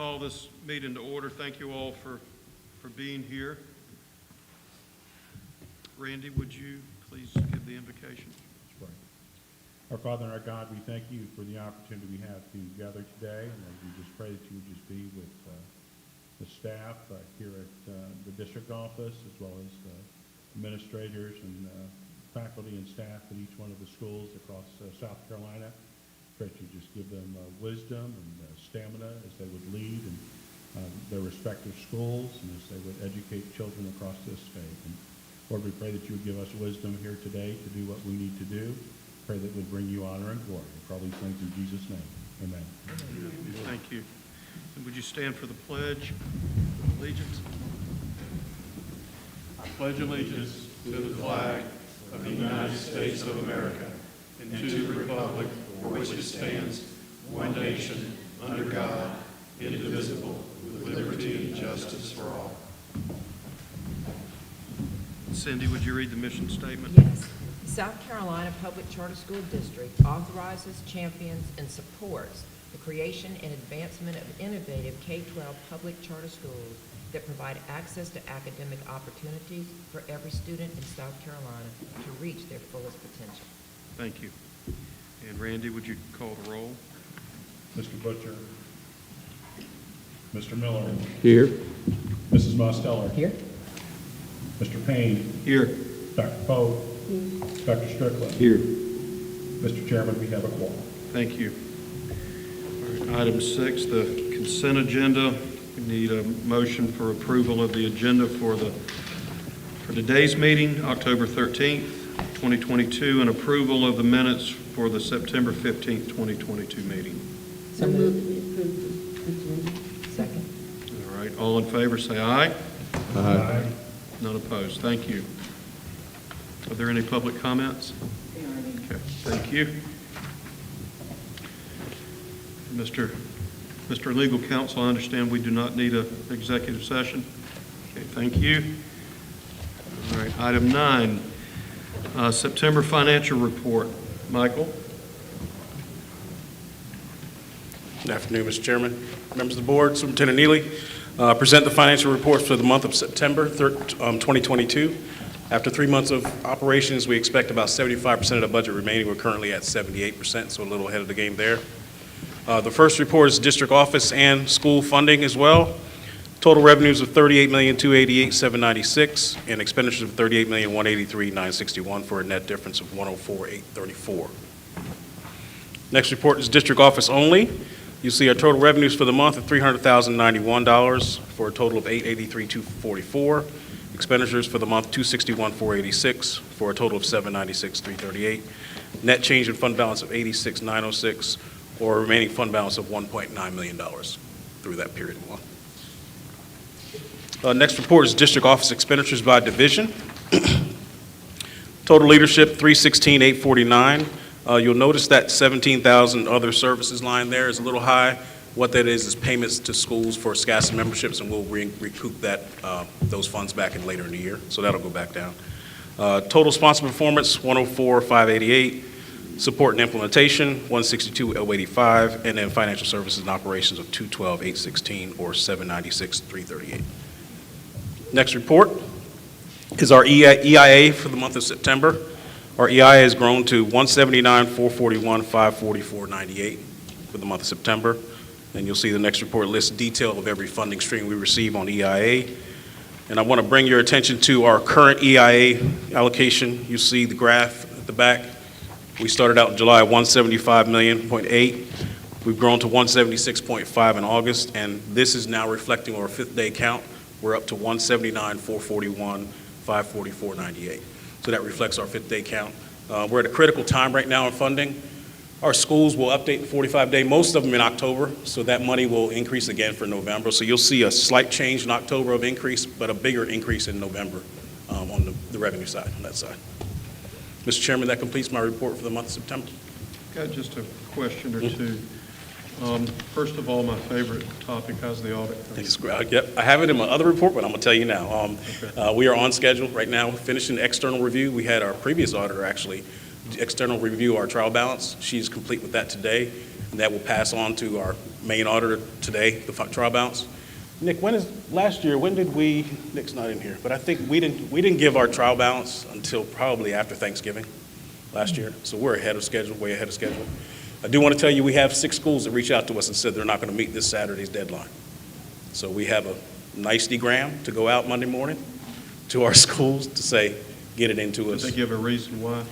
call this meeting to order. Thank you all for being here. Randy, would you please give the invocation? Right. Our Father and our God, we thank you for the opportunity we have to gather today, and we just pray that you would just be with the staff here at the district office, as well as administrators and faculty and staff at each one of the schools across South Carolina. Pray that you just give them wisdom and stamina as they would lead in their respective schools and as they would educate children across this state. And Lord, we pray that you would give us wisdom here today to do what we need to do. Pray that would bring you honor and glory. For all these things in Jesus' name. Amen. Thank you. And would you stand for the pledge of allegiance? I pledge allegiance to the flag of the United States of America and to the republic for which it stands, one nation, under God, indivisible, with liberty and justice for all. Cindy, would you read the mission statement? Yes. South Carolina Public Charter School District authorizes, champions, and supports the creation and advancement of innovative K-12 public charter schools that provide access to academic opportunities for every student in South Carolina to reach their fullest potential. Thank you. And Randy, would you call the roll? Mr. Butcher. Mr. Miller. Here. Mrs. Mosteller. Here. Mr. Payne. Here. Dr. Poe. Dr. Strickland. Here. Mr. Chairman, we have a quorum. Thank you. All right, item 6, the consent agenda. We need a motion for approval of the agenda for today's meeting, October 13th, 2022, and approval of the minutes for the September 15th, 2022 meeting. So moved. Second. All right, all in favor say aye. Aye. None opposed. Thank you. Are there any public comments? Okay, thank you. Mr. Legal Counsel, I understand we do not need an executive session. Okay, thank you. All right, item 9, September financial report. Michael? Good afternoon, Mr. Chairman, members of the board, Superintendent Neely. Present the financial reports for the month of September 2022. After 3 months of operations, we expect about 75% of the budget remaining. We're currently at 78%, so a little ahead of the game there. The first report is district office and school funding as well. Total revenues of $38,288,796 and expenditures of $38,183,961 for a net difference of $104,834. Next report is district office only. You see our total revenues for the month of $300,091 for a total of $883,244. Expenditures for the month $261,486 for a total of $796,338. Net change in fund balance of $86,906 or a remaining fund balance of $1.9 million through that period of month. Next report is district office expenditures by division. Total leadership $316,849. You'll notice that 17,000 other services line there is a little high. What that is payments to schools for SCASA memberships, and we'll recoup that those funds back in later in the year, so that'll go back down. Total sponsor performance $104,588. Support and implementation $162,085, and then financial services and operations of $212,816 or $796,338. Next report is our EIA for the month of September. Our EIA has grown to $179,441, $544.98 for the month of September. And you'll see the next report lists detail of every funding stream we receive on EIA. And I want to bring your attention to our current EIA allocation. You see the graph at the back. We started out in July at $175.8 million. We've grown to $176.5 in August, and this is now reflecting our 5th day count. We're up to $179,441, $544.98. So that reflects our 5th day count. We're at a critical time right now in funding. Our schools will update the 45-day, most of them in October, so that money will increase again for November. So you'll see a slight change in October of increase, but a bigger increase in November on the revenue side, on that side. Mr. Chairman, that completes my report for the month of September. Got just a question or two. First of all, my favorite topic, how's the audit? Yep, I have it in my other report, but I'm going to tell you now. We are on schedule right now, finishing the external review. We had our previous auditor actually external review our trial balance. She's complete with that today, and that will pass on to our main auditor today, the trial balance. Nick, Nick's not in here, but I think we didn't give our trial balance until probably after Thanksgiving last year, so we're ahead of schedule, way ahead of schedule. I do want to tell you, we have 6 schools that reached out to us and said they're not going to meet this Saturday's deadline. So we have a nice diagram to go out Monday morning to our schools to say, get it into us. Did they give a reason why?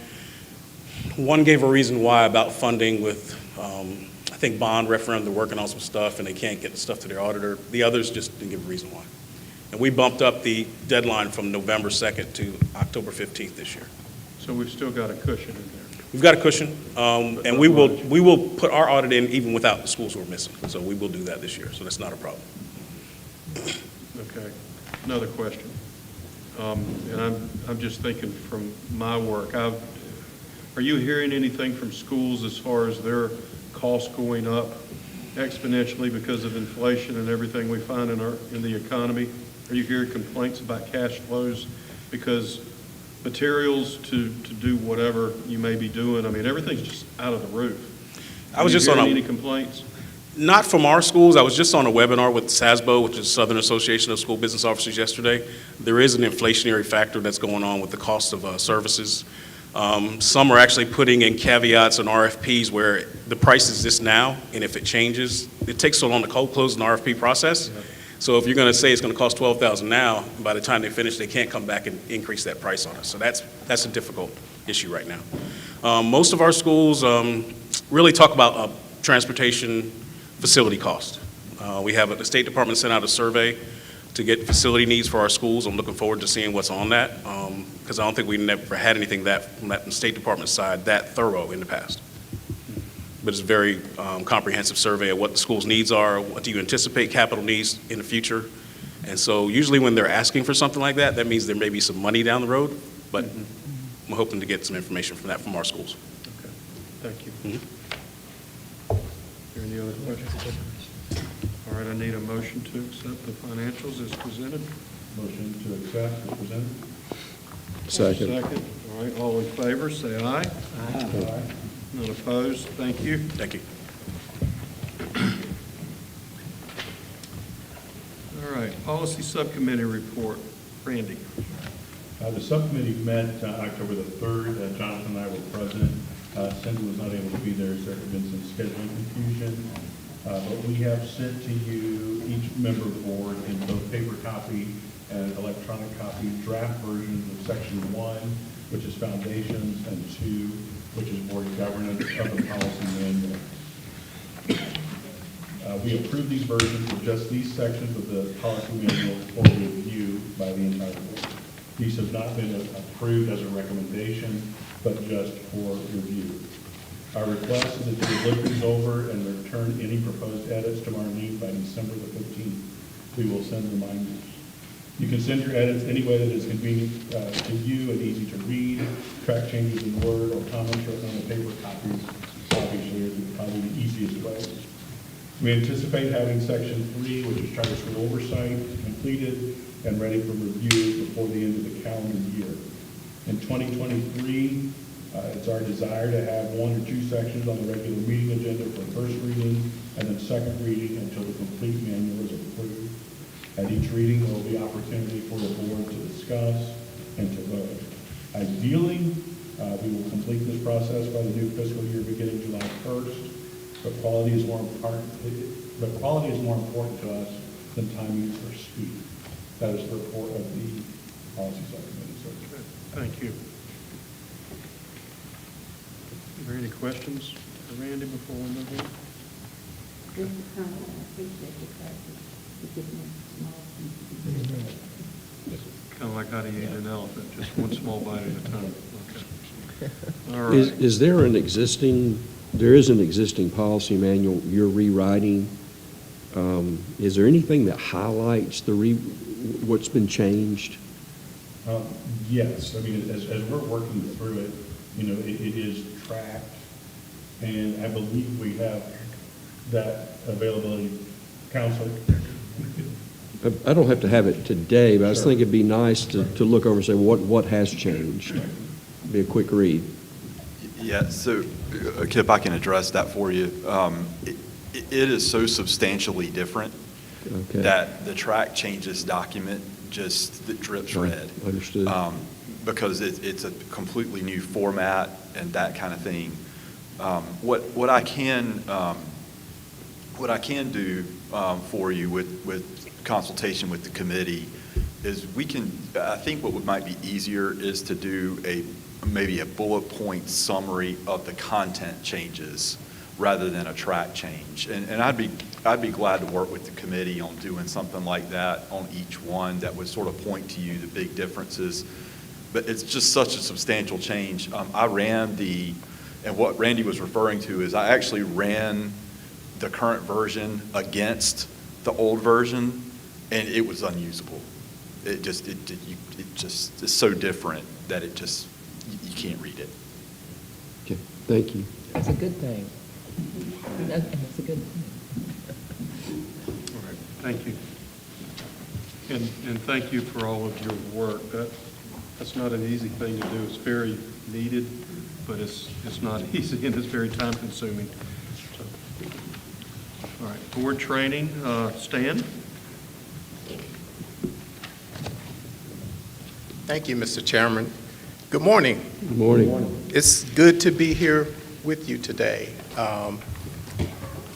One gave a reason why about funding with, I think bond referendum, they're working on some stuff and they can't get the stuff to their auditor. The others just didn't give a reason why. And we bumped up the deadline from November 2nd to October 15th this year. So we've still got a cushion in there. We've got a cushion, and we will put our audit in even without the schools who are missing. So we will do that this year, so that's not a problem. Okay. Another question. And I'm just thinking from my work, are you hearing anything from schools as far as their costs going up exponentially because of inflation and everything we find in the economy? Are you hearing complaints about cash flows because materials to do whatever you may be doing? I mean, everything's just out of the roof. I was just on any complaints? Not from our schools. I was just on a webinar with SASBO, which is Southern Association of School Business Officers, yesterday. There is an inflationary factor that's going on with the cost of services. Some are actually putting in caveats and RFPs where the price is this now, and if it changes, it takes so long to close an RFP process. Yeah. So if you're going to say it's going to cost $12,000 now, by the time they finish, they can't come back and increase that price on us. So that's a difficult issue right now. Most of our schools really talk about transportation facility cost. We have the State Department sent out a survey to get facility needs for our schools. I'm looking forward to seeing what's on that because I don't think we never had anything from the State Department side that thorough in the past. But it's a very comprehensive survey of what the school's needs are, what do you anticipate capital needs in the future. And so usually when they're asking for something like that, that means there may be some money down the road, but I'm hoping to get some information from our schools. Okay, thank you. Mm-hmm. Are there any other questions? All right, I need a motion to accept the financials as presented. Motion to accept as presented. Second. All right, all in favor, say aye. Aye. None opposed. Thank you. Thank you. All right, policy subcommittee report. Randy. The subcommittee met October the 3rd. Jonathan and I were present. Cindy was not able to be there, so there had been some scheduling confusion. But we have sent to you, each member board, in both paper copy and electronic copy, draft versions of section 1, which is foundations, and 2, which is board governance of the policy manual. We approved these versions of just these sections of the policy manual for review by the entire board. These have not been approved as a recommendation, but just for review. Our request is that you look these over and return any proposed edits to Marlene by December the 15th. We will send reminders. You can send your edits any way that is convenient to you and easy to read. Track changes in Word or comments written on the paper copies, obviously, is probably the easiest way. We anticipate having section 3, which is charter school oversight, completed and ready for review before the end of the calendar year. In 2023, it's our desire to have 1 or 2 sections on the regular meeting agenda for first reading and then second reading until the complete manual is approved. At each reading, there will be opportunity for the board to discuss and to vote. Ideally, we will complete this process by the new fiscal year beginning July 1st, but quality is more important to us than timing or speed. That is the report of the policy subcommittee. So, Thank you. Are there any questions for Randy before we move on? Just a comment, I appreciate the fact that you give me small things. Kind of like how do you eat an elephant, just one small bite at a time. Okay. All right. Is there an existing, there is an existing policy manual you're rewriting? Is there anything that highlights what's been changed? Yes, I mean, as we're working through it, it is tracked, and I believe we have that availability. Counselor? I don't have to have it today, but I just Sure. think it'd be nice to look over and say, what has changed? Be a quick read. Yeah, so if I can address that for you. It is so substantially different Okay. that the track changes document just, it drips red. Understood. Because it's a completely new format and that kind of thing. What I can do for you with consultation with the committee is I think what might be easier is to do maybe a bullet point summary of the content changes rather than a track change. And I'd be glad to work with the committee on doing something like that on each one that would sort of point to you the big differences. But it's just such a substantial change. I ran and what Randy was referring to is I actually ran the current version against the old version, and it was unusable. It just is so different that you can't read it. Okay, thank you. That's a good thing. That's a good thing. All right, thank you. And thank you for all of your work. That's not an easy thing to do. It's very needed, but it's not easy, and it's very time-consuming. So, all right, board training, Stan? Thank you, Mr. Chairman. Good morning. Good morning. It's good to be here with you today.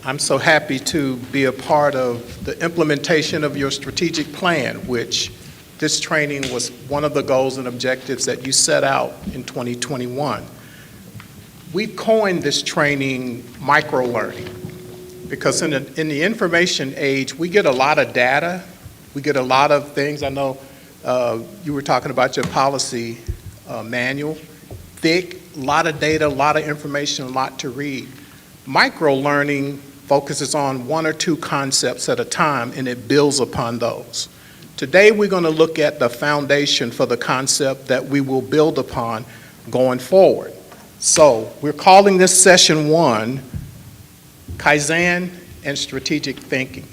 I'm so happy to be a part of the implementation of your strategic plan, which this training was one of the goals and objectives that you set out in 2021. We coined this training micro-learning because in the information age, we get a lot of data, we get a lot of things. I know you were talking about your policy manual, thick, a lot of data, a lot of information, a lot to read. Micro-learning focuses on one or two concepts at a time, and it builds upon those. Today, we're going to look at the foundation for the concept that we will build upon going forward. So, we're calling this session 1, Kaizen and Strategic Thinking.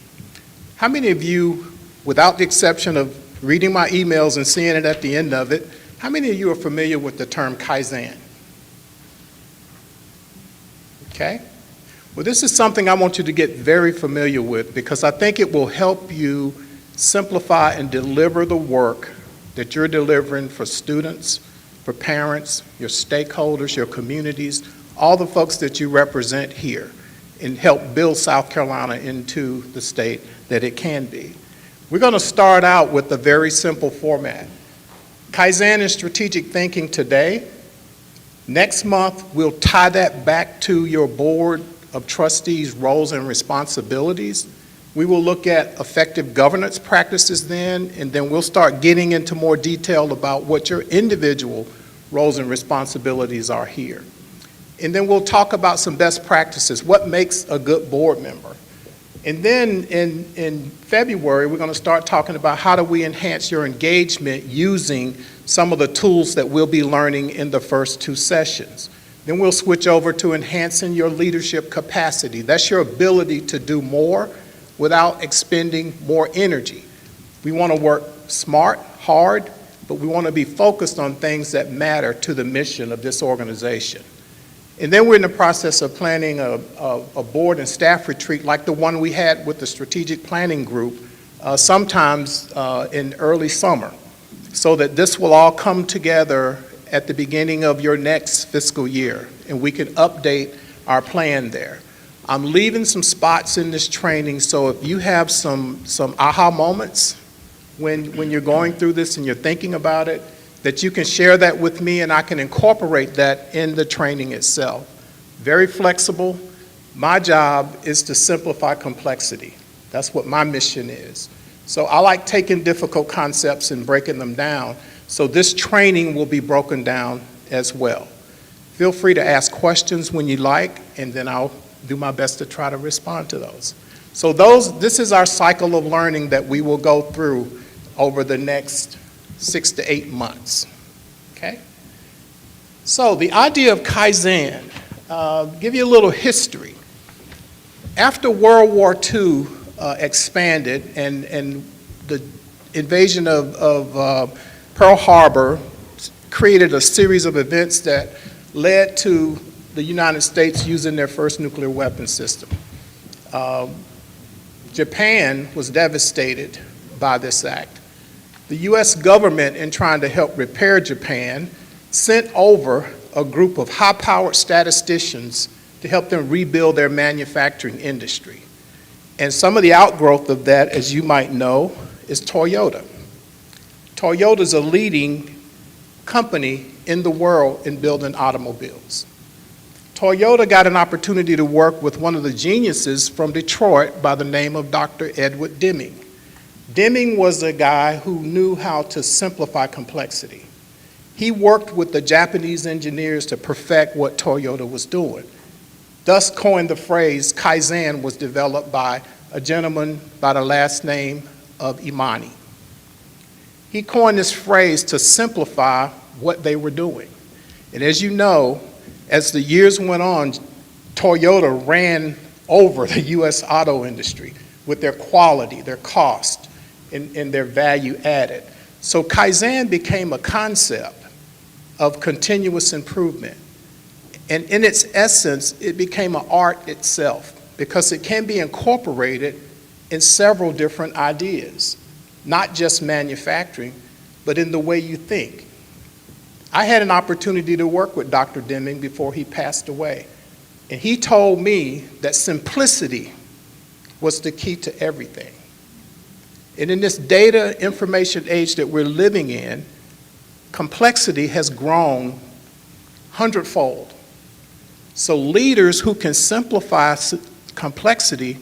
How many of you, without the exception of reading my emails and seeing it at the end of it, how many of you are familiar with the term Kaizen? Okay? Well, this is something I want you to get very familiar with because I think it will help you simplify and deliver the work that you're delivering for students, for parents, your stakeholders, your communities, all the folks that you represent here, and help build South Carolina into the state that it can be. We're going to start out with a very simple format. Kaizen and strategic thinking today. Next month, we'll tie that back to your board of trustees' roles and responsibilities. We will look at effective governance practices then, and then we'll start getting into more detail about what your individual roles and responsibilities are here. And then we'll talk about some best practices, what makes a good board member. And then in February, we're going to start talking about how do we enhance your engagement using some of the tools that we'll be learning in the first 2 sessions. Then we'll switch over to enhancing your leadership capacity. That's your ability to do more without expending more energy. We want to work smart, hard, but we want to be focused on things that matter to the mission of this organization. And then we're in the process of planning a board and staff retreat like the one we had with the strategic planning group sometimes in early summer, so that this will all come together at the beginning of your next fiscal year, and we can update our plan there. I'm leaving some spots in this training, so if you have some aha moments when you're going through this and you're thinking about it, that you can share that with me and I can incorporate that in the training itself. Very flexible. My job is to simplify complexity. That's what my mission is. So I like taking difficult concepts and breaking them down. So this training will be broken down as well. Feel free to ask questions when you like, and then I'll do my best to try to respond to those. So this is our cycle of learning that we will go through over the next 6 to 8 months, okay? So the idea of Kaizen, give you a little history. After World War II expanded and the invasion of Pearl Harbor created a series of events that led to the United States using their first nuclear weapon system. Japan was devastated by this act. The U.S. government, in trying to help repair Japan, sent over a group of high-powered statisticians to help them rebuild their manufacturing industry. And some of the outgrowth of that, as you might know, is Toyota. Toyota's a leading company in the world in building automobiles. Toyota got an opportunity to work with one of the geniuses from Detroit by the name of Dr. Edward Deming. Deming was a guy who knew how to simplify complexity. He worked with the Japanese engineers to perfect what Toyota was doing. Thus coined the phrase Kaizen was developed by a gentleman by the last name of Imani. He coined this phrase to simplify what they were doing. And as you know, as the years went on, Toyota ran over the U.S. auto industry with their quality, their cost, and their value added. So Kaizen became a concept of continuous improvement. And in its essence, it became an art itself because it can be incorporated in several different ideas, not just manufacturing, but in the way you think. I had an opportunity to work with Dr. Deming before he passed away, and he told me that simplicity was the key to everything. And in this data information age that we're living in, complexity has grown hundredfold. So leaders who can simplify complexity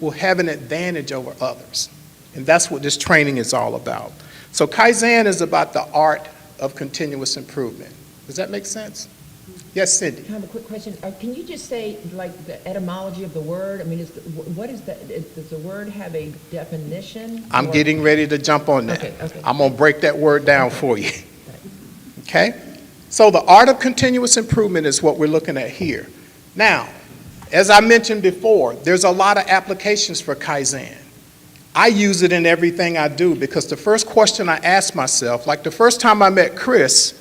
will have an advantage over others. And that's what this training is all about. So Kaizen is about the art of continuous improvement. Does that make sense? Yes, Cindy. I have a quick question. Can you just say, like, the etymology of the word? I mean, what is that? Does the word have a definition? I'm getting ready to jump on that. Okay. I'm going to break that word down for you. Okay? So the art of continuous improvement is what we're looking at here. Now, as I mentioned before, there's a lot of applications for Kaizen. I use it in everything I do because the first question I ask myself, like the first time I met Chris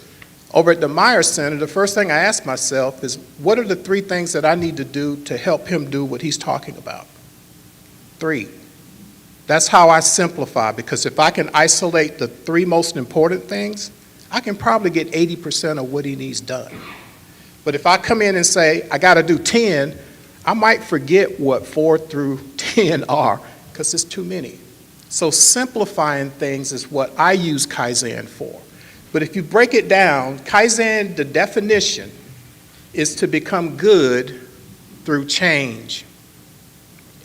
over at the Meyer Center, the first thing I asked myself is, what are the 3 things that I need to do to help him do what he's talking about? 3. That's how I simplify, because if I can isolate the 3 most important things, I can probably get 80% of what he needs done. But if I come in and say, I got to do 10, I might forget what 4 through 10 are, because it's too many. So simplifying things is what I use Kaizen for. But if you break it down, Kaizen, the definition, is to become good through change.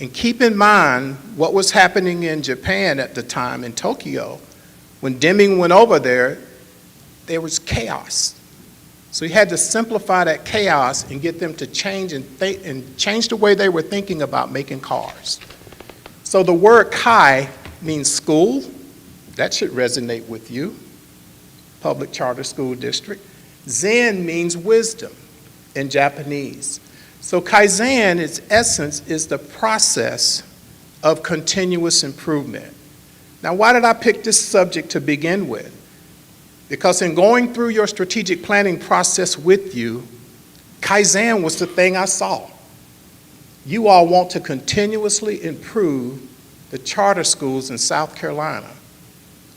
And keep in mind what was happening in Japan at the time, in Tokyo. When Deming went over there was chaos. So he had to simplify that chaos and get them to change and change the way they were thinking about making cars. So the word Kai means school. That should resonate with you. Public charter school district. Zen means wisdom in Japanese. So Kaizen, its essence, is the process of continuous improvement. Now, why did I pick this subject to begin with? Because in going through your strategic planning process with you, Kaizen was the thing I saw. You all want to continuously improve the charter schools in South Carolina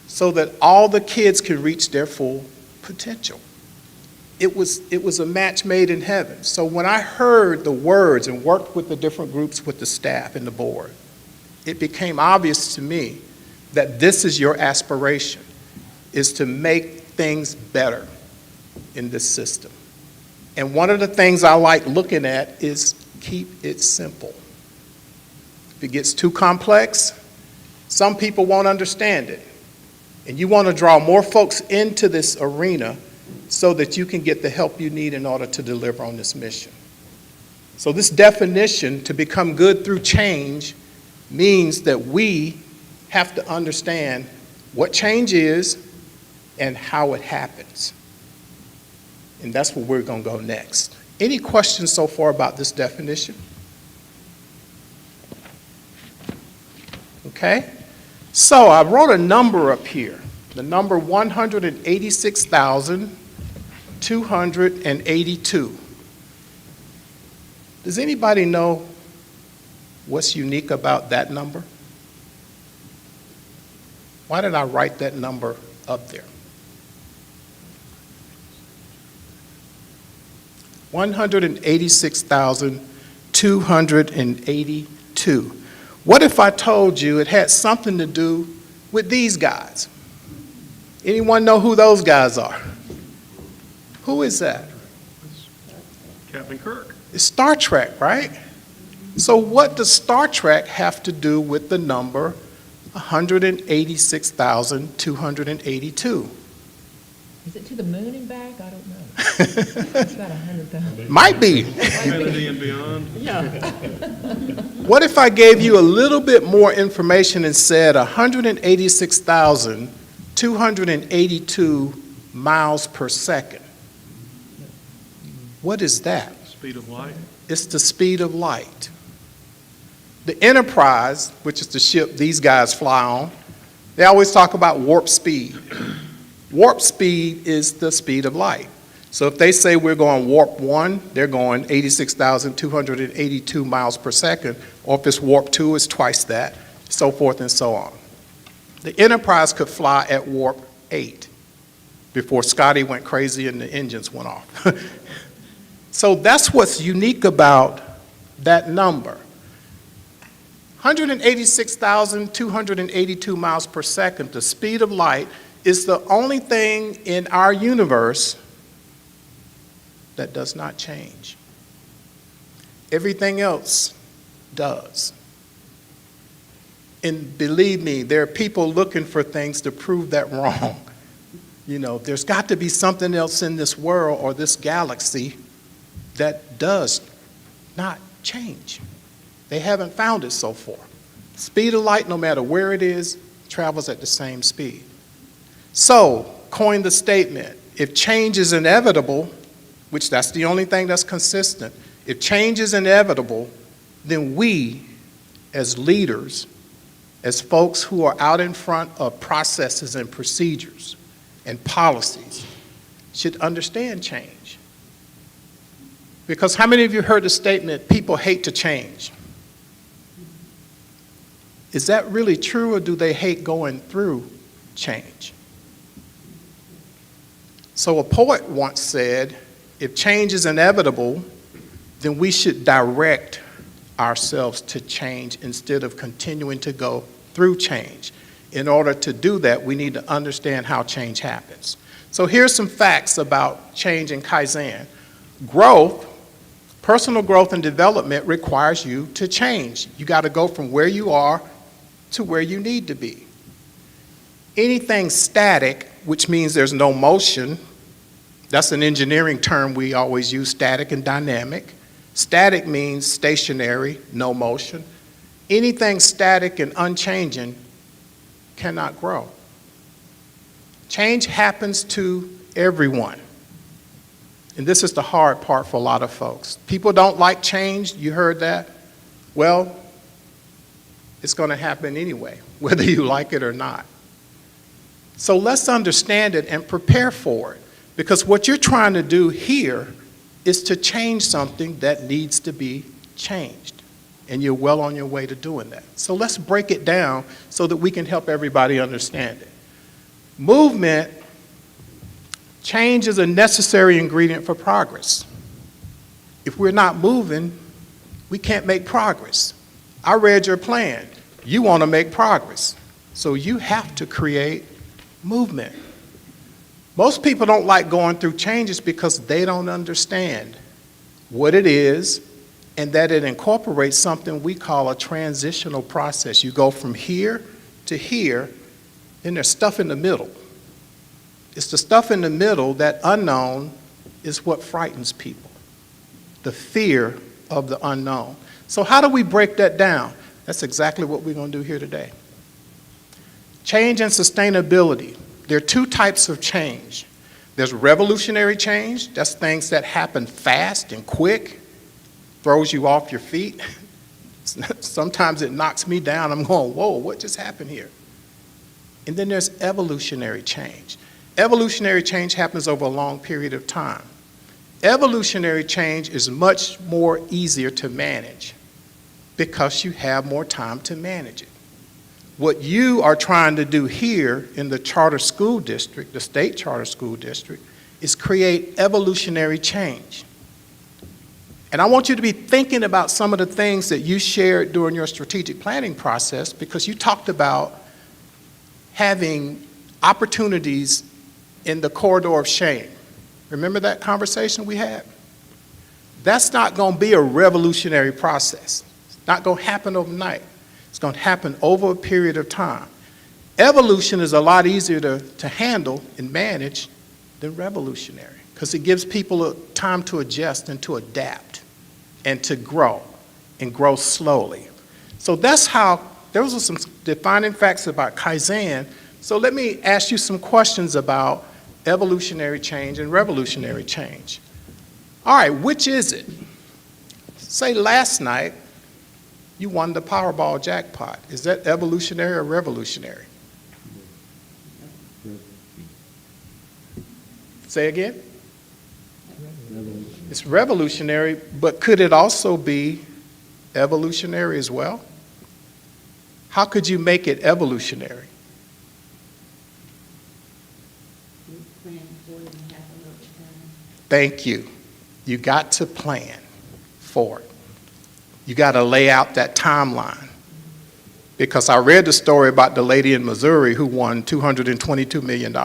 so that all the kids can reach their full potential. It was a match made in heaven. So when I heard the words and worked with the different groups with the staff and the board, it became obvious to me that this is your aspiration, is to make things better in this system. And one of the things I like looking at is keep it simple. If it gets too complex, some people won't understand it. And you want to draw more folks into this arena so that you can get the help you need in order to deliver on this mission. So this definition, to become good through change, means that we have to understand what change is and how it happens. And that's where we're going to go next. Any questions so far about this definition? Okay? So I wrote a number up here, the number 186,282. Does anybody know what's unique about that number? Why did I write that number up there? 186,282. What if I told you it had something to do with these guys? Anyone know who those guys are? Who is that? Captain Kirk. It's Star Trek, right? So what does Star Trek have to do with the number 186,282? Is it to the moon and back? I don't know. It's about 100,000. Might be. Infinity and beyond. Yeah. What if I gave you a little bit more information and said 186,282 miles per second? What is that? Speed of light. It's the speed of light. The Enterprise, which is the ship these guys fly on, they always talk about warp speed. Warp speed is the speed of light. So if they say we're going warp 1, they're going 86,282 miles per second, or if it's warp 2, it's twice that, so forth and so on. The Enterprise could fly at warp 8 before Scotty went crazy and the engines went off. So that's what's unique about that number. 186,282 miles per second, the speed of light, is the only thing in our universe that does not change. Everything else does. And believe me, there are people looking for things to prove that wrong. You know, there's got to be something else in this world or this galaxy that does not change. They haven't found it so far. Speed of light, no matter where it is, travels at the same speed. So, coin the statement, if change is inevitable, which that's the only thing that's consistent, if change is inevitable, then we, as leaders, as folks who are out in front of processes and procedures and policies, should understand change. Because how many of you heard the statement, people hate to change? Is that really true, or do they hate going through change? So a poet once said, if change is inevitable, then we should direct ourselves to change instead of continuing to go through change. In order to do that, we need to understand how change happens. So here's some facts about change in Kaizen. Growth, personal growth and development requires you to change. You got to go from where you are to where you need to be. Anything static, which means there's no motion, that's an engineering term we always use, static and dynamic. Static means stationary, no motion. Anything static and unchanging cannot grow. Change happens to everyone. And this is the hard part for a lot of folks. People don't like change, you heard that? Well, it's going to happen anyway, whether you like it or not. So let's understand it and prepare for it. Because what you're trying to do here is to change something that needs to be changed. And you're well on your way to doing that. So let's break it down so that we can help everybody understand it. Movement, change is a necessary ingredient for progress. If we're not moving, we can't make progress. I read your plan. You want to make progress. So you have to create movement. Most people don't like going through changes because they don't understand what it is and that it incorporates something we call a transitional process. You go from here to here, then there's stuff in the middle. It's the stuff in the middle, that unknown, is what frightens people. The fear of the unknown. So how do we break that down? That's exactly what we're going to do here today. Change and sustainability. There are two types of change. There's revolutionary change. That's things that happen fast and quick, throws you off your feet. Sometimes it knocks me down. I'm going, whoa, what just happened here? And then there's evolutionary change. Evolutionary change happens over a long period of time. Evolutionary change is much more easier to manage because you have more time to manage it. What you are trying to do here in the charter school district, the state charter school district, is create evolutionary change. And I want you to be thinking about some of the things that you shared during your strategic planning process, because you talked about having opportunities in the corridor of shame. Remember that conversation we had? That's not going to be a revolutionary process. It's not going to happen overnight. It's going to happen over a period of time. Evolution is a lot easier to handle and manage than revolutionary, because it gives people time to adjust and to adapt and to grow, and grow slowly. So that's how, those are some defining facts about Kaizen. So let me ask you some questions about evolutionary change and revolutionary change. All right, which is it? Say last night you won the Powerball jackpot. Is that evolutionary or revolutionary? Say again? It's revolutionary, but could it also be evolutionary as well? How could you make it evolutionary? Plan for it and happen over time. Thank you. You got to plan for it. You got to lay out that timeline. Because I read the story about the lady in Missouri who won $222 million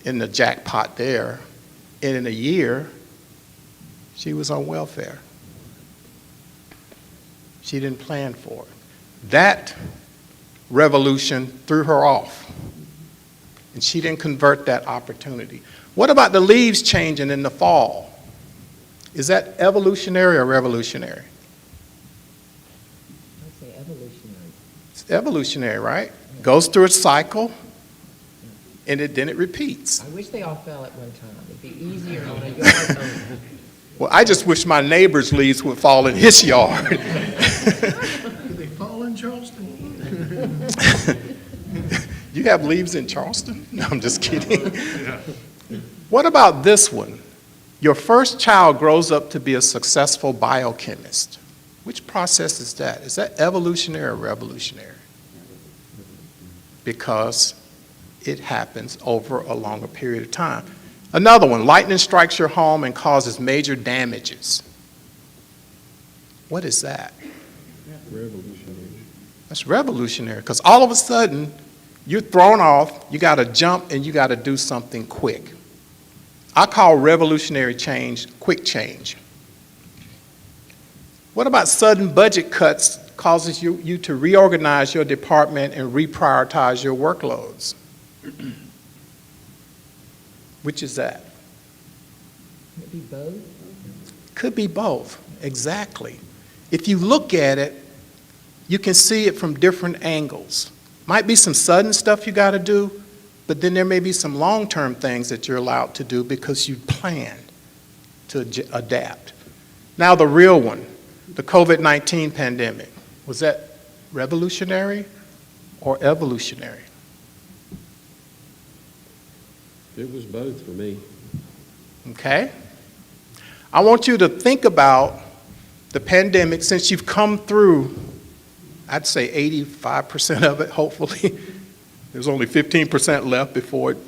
in the jackpot there. And in a year, she was on welfare. She didn't plan for it. That revolution threw her off. And she didn't convert that opportunity. What about the leaves changing in the fall? Is that evolutionary or revolutionary? I'd say evolutionary. It's evolutionary, right? Goes through a cycle, and then it repeats. I wish they all fell at one time. It'd be easier on a yard owner. Well, I just wish my neighbor's leaves would fall in his yard. Did they fall in Charleston? You have leaves in Charleston? No, I'm just kidding. What about this one? Your first child grows up to be a successful biochemist. Which process is that? Is that evolutionary or revolutionary? Because it happens over a longer period of time. Another one, lightning strikes your home and causes major damages. What is that? Revolutionary. That's revolutionary, because all of a sudden, you're thrown off, you got to jump, and you got to do something quick. I call revolutionary change quick change. What about sudden budget cuts causes you to reorganize your department and reprioritize your workloads? Which is that? Could it be both? Could be both, exactly. If you look at it, you can see it from different angles. Might be some sudden stuff you got to do, but then there may be some long-term things that you're allowed to do because you planned to adapt. Now the real one, the COVID-19 pandemic. Was that revolutionary or evolutionary? It was both for me. Okay? I want you to think about the pandemic since you've come through, I'd say 85% of it, hopefully. There's only 15% left before it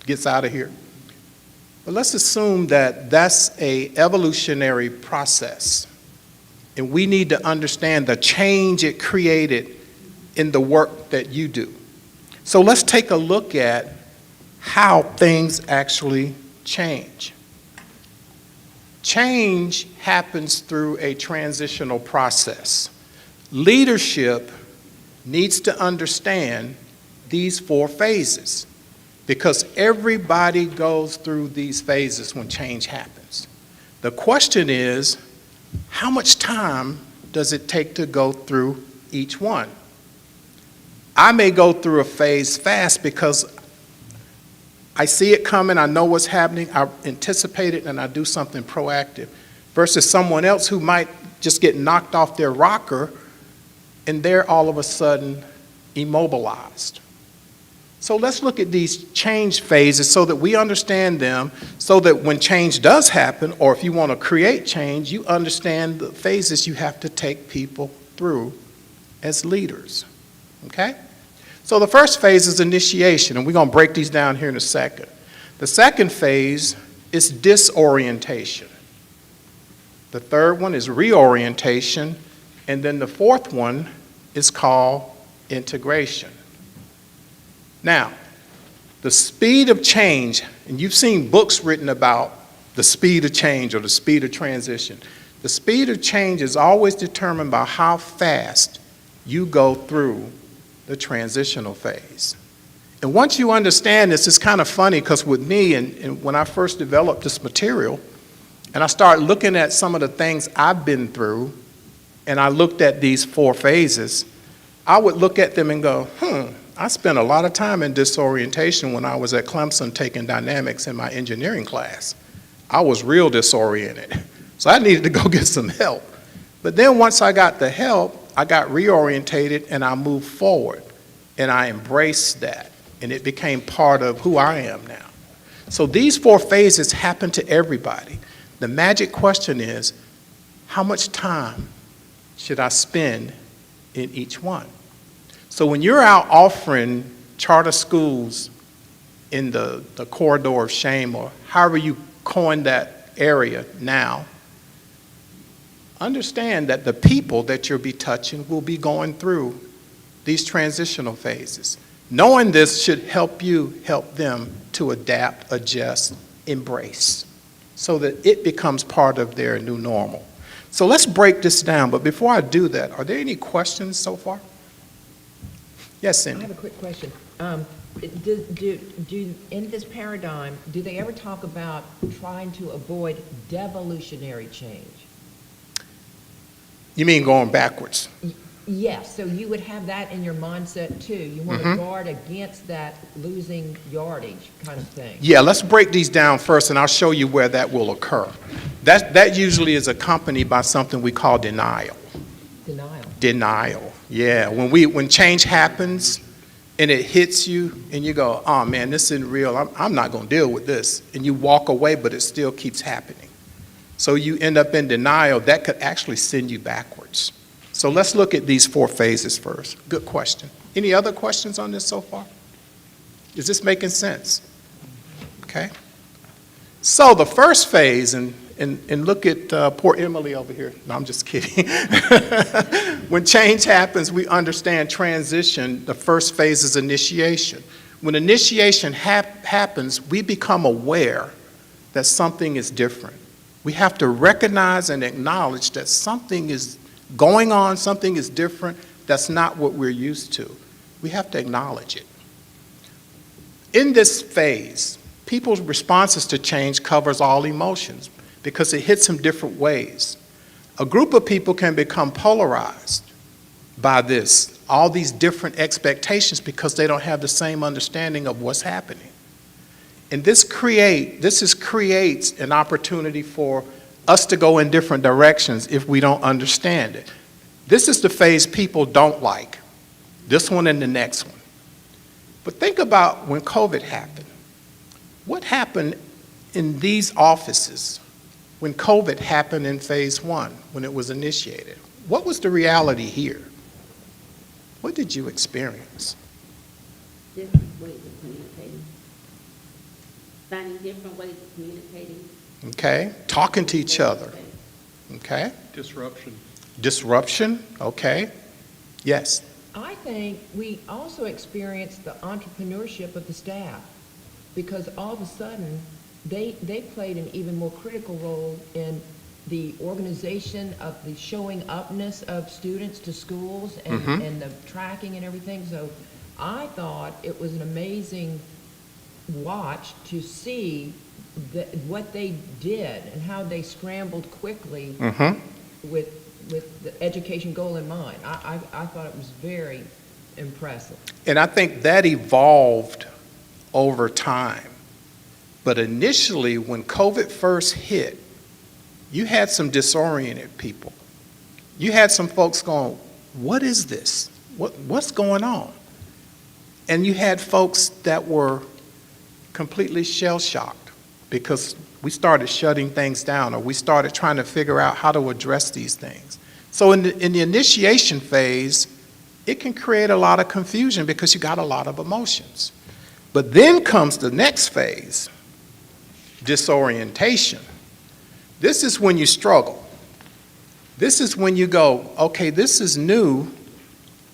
gets out of here. But let's assume that that's an evolutionary process. And we need to understand the change it created in the work that you do. So let's take a look at how things actually change. Change happens through a transitional process. Leadership needs to understand these 4 phases because everybody goes through these phases when change happens. The question is, how much time does it take to go through each one? I may go through a phase fast because I see it coming, I know what's happening, I anticipate it, and I do something proactive, versus someone else who might just get knocked off their rocker and they're all of a sudden immobilized. So let's look at these change phases so that we understand them, so that when change does happen, or if you want to create change, you understand the phases you have to take people through as leaders, okay? So the first phase is initiation, and we're going to break these down here in a second. The second phase is disorientation. The third one is reorientation, and then the fourth one is called integration. Now, the speed of change, and you've seen books written about the speed of change or the speed of transition. The speed of change is always determined by how fast you go through the transitional phase. And once you understand this, it's kind of funny because with me, and when I first developed this material, and I started looking at some of the things I've been through, and I looked at these 4 phases, I would look at them and go, I spent a lot of time in disorientation when I was at Clemson taking dynamics in my engineering class. I was real disoriented. So I needed to go get some help. But then once I got the help, I got reorientated and I moved forward. And I embraced that. And it became part of who I am now. So these 4 phases happen to everybody. The magic question is, how much time should I spend in each one? So when you're out offering charter schools in the corridor of shame, or however you coin that area now, understand that the people that you'll be touching will be going through these transitional phases. Knowing this should help you help them to adapt, adjust, embrace, so that it becomes part of their new normal. So let's break this down, but before I do that, are there any questions so far? Yes, I Cindy. have a quick question. In this paradigm, do they ever talk about trying to avoid devolutionary change? You mean going backwards? Yes, so you would have that in your mindset too. You want to guard against that losing yardage kind of thing. Yeah, let's break these down first, and I'll show you where that will occur. That usually is accompanied by something we call denial. Denial, yeah. When change happens and it hits you and you go, oh man, this isn't real, I'm not going to deal with this. And you walk away, but it still keeps happening. So you end up in denial. That could actually send you backwards. So let's look at these 4 phases first. Good question. Any other questions on this so far? Is this making sense? Okay. So the first phase, and look at poor Emily over here. No, I'm just kidding. When change happens, we understand transition. The first phase is initiation. When initiation happens, we become aware that something is different. We have to recognize and acknowledge that something is going on, something is different, that's not what we're used to. We have to acknowledge it. In this phase, people's responses to change covers all emotions because it hits them different ways. A group of people can become polarized by this, all these different expectations, because they don't have the same understanding of what's happening. And this creates an opportunity for us to go in different directions if we don't understand it. This is the phase people don't like, this one and the next one. But think about when COVID happened. What happened in these offices when COVID happened in phase 1, when it was initiated? What was the reality here? What did you experience? Different ways of communicating. Finding different ways of communicating. Okay, talking to each other. Okay, Disruption. disruption, okay. Yes, I think we also experienced the entrepreneurship of the staff, because all of a sudden, they played an even more critical role in the organization of the showing upness of students to schools and the tracking and everything. So I thought it was an amazing watch to see what they did and how they scrambled quickly with the education goal in mind. I thought it was very impressive. and I think that evolved over time. But initially, when COVID first hit, you had some disoriented people. You had some folks going, what is this? What's going on? And you had folks that were completely shell-shocked because we started shutting things down, or we started trying to figure out how to address these things. So in the initiation phase, it can create a lot of confusion because you got a lot of emotions. But then comes the next phase, disorientation. This is when you struggle. This is when you go, okay, this is new.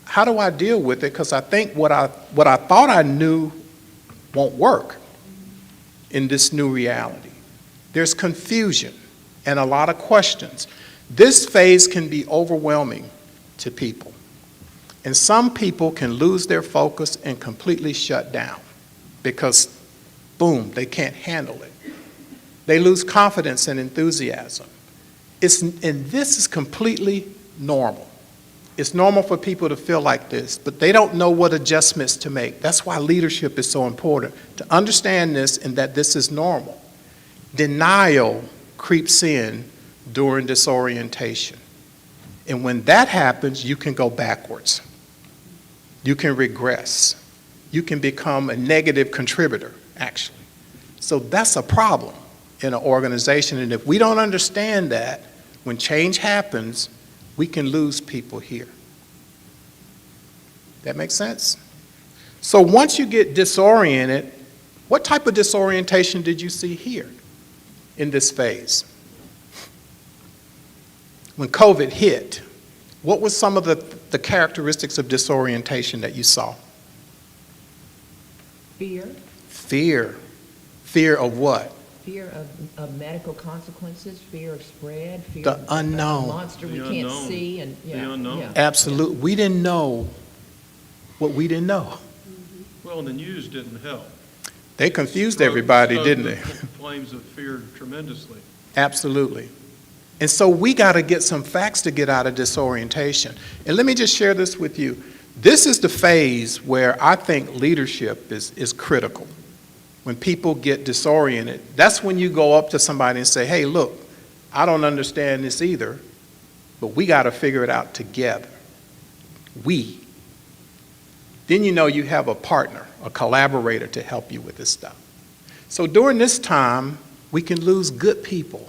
How do I deal with it? Because I think what I thought I knew won't work in this new reality. There's confusion and a lot of questions. This phase can be overwhelming to people. And some people can lose their focus and completely shut down because, boom, they can't handle it. They lose confidence and enthusiasm. And this is completely normal. It's normal for people to feel like this, but they don't know what adjustments to make. That's why leadership is so important, to understand this and that this is normal. Denial creeps in during disorientation. And when that happens, you can go backwards. You can regress. You can become a negative contributor, actually. So that's a problem in an organization. And if we don't understand that, when change happens, we can lose people here. That makes sense? So once you get disoriented, what type of disorientation did you see here in this phase? When COVID hit, what was some of the characteristics of disorientation that you saw? Fear. Fear. Fear of what? Fear of medical consequences, fear of spread, fear The of unknown. a monster we The can't unknown. see. And, The unknown. yeah. Absolutely. We didn't know what we didn't know. Well, and the news didn't help. They confused everybody, Stoked didn't the they? flames of fear tremendously. Absolutely. And so we got to get some facts to get out of disorientation. And let me just share this with you. This is the phase where I think leadership is critical. When people get disoriented, that's when you go up to somebody and say, hey, look, I don't understand this either, but we got to figure it out together. We. Then you know you have a partner, a collaborator to help you with this stuff. So during this time, we can lose good people.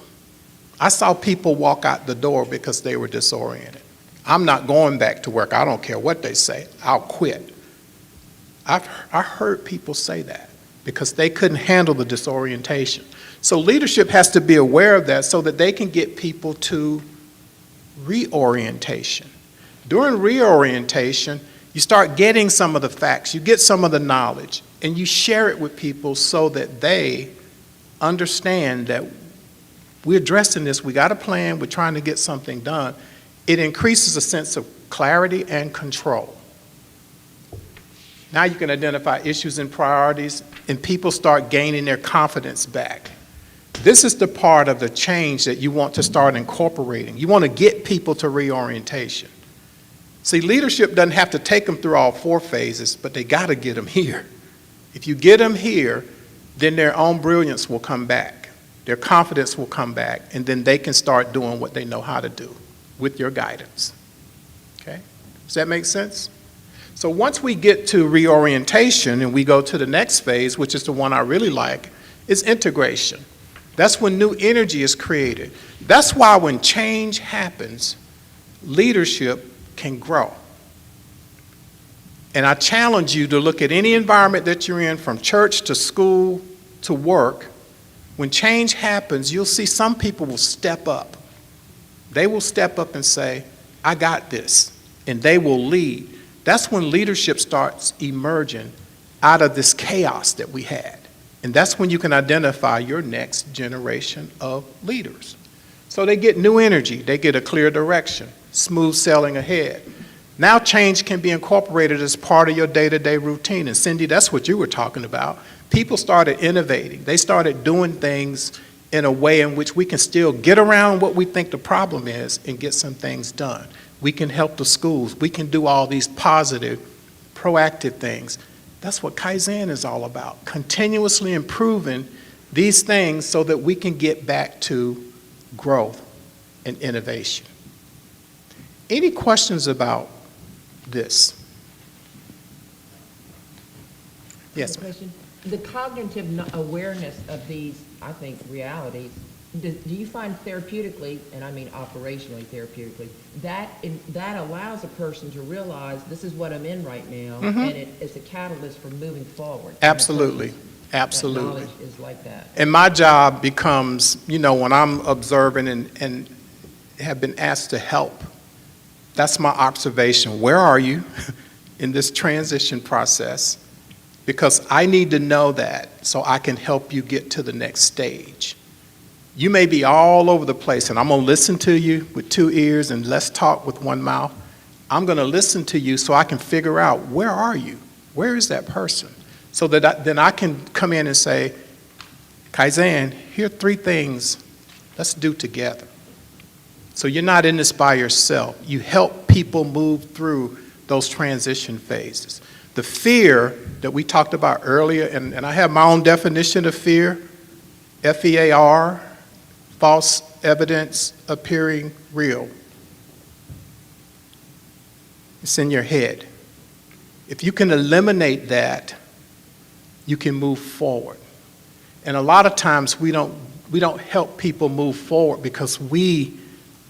I saw people walk out the door because they were disoriented. I'm not going back to work. I don't care what they say. I'll quit. I heard people say that because they couldn't handle the disorientation. So leadership has to be aware of that so that they can get people to reorientation. During reorientation, you start getting some of the facts, you get some of the knowledge, and you share it with people so that they understand that we're addressing this, we got a plan, we're trying to get something done. It increases a sense of clarity and control. Now you can identify issues and priorities, and people start gaining their confidence back. This is the part of the change that you want to start incorporating. You want to get people to reorientation. See, leadership doesn't have to take them through all 4 phases, but they got to get them here. If you get them here, then their own brilliance will come back. Their confidence will come back, and then they can start doing what they know how to do with your guidance. Okay? Does that make sense? So once we get to reorientation and we go to the next phase, which is the one I really like, is integration. That's when new energy is created. That's why when change happens, leadership can grow. And I challenge you to look at any environment that you're in, from church to school to work. When change happens, you'll see some people will step up. They will step up and say, I got this, and they will lead. That's when leadership starts emerging out of this chaos that we had. And that's when you can identify your next generation of leaders. So they get new energy, they get a clear direction, smooth sailing ahead. Now change can be incorporated as part of your day-to-day routine. And Cindy, that's what you were talking about. People started innovating. They started doing things in a way in which we can still get around what we think the problem is and get some things done. We can help the schools. We can do all these positive, proactive things. That's what Kaizen is all about, continuously improving these things so that we can get back to growth and innovation. Any questions about this? Yes, I have a question. The cognitive awareness of these, I think, realities, do you find therapeutically, and I mean operationally therapeutically, that allows a person to realize this is what I'm in right now, and it's a catalyst for moving forward? absolutely, That absolutely. knowledge is like that. And my job becomes, when I'm observing and have been asked to help, that's my observation. Where are you in this transition process? Because I need to know that so I can help you get to the next stage. You may be all over the place, and I'm going to listen to you with 2 ears and let's talk with 1 mouth. I'm going to listen to you so I can figure out, where are you? Where is that person? So that then I can come in and say, Kaizen, here are 3 things let's do together. So you're not in this by yourself. You help people move through those transition phases. The fear that we talked about earlier, and I have my own definition of fear, FEAR, false evidence appearing real. It's in your head. If you can eliminate that, you can move forward. And a lot of times we don't help people move forward because we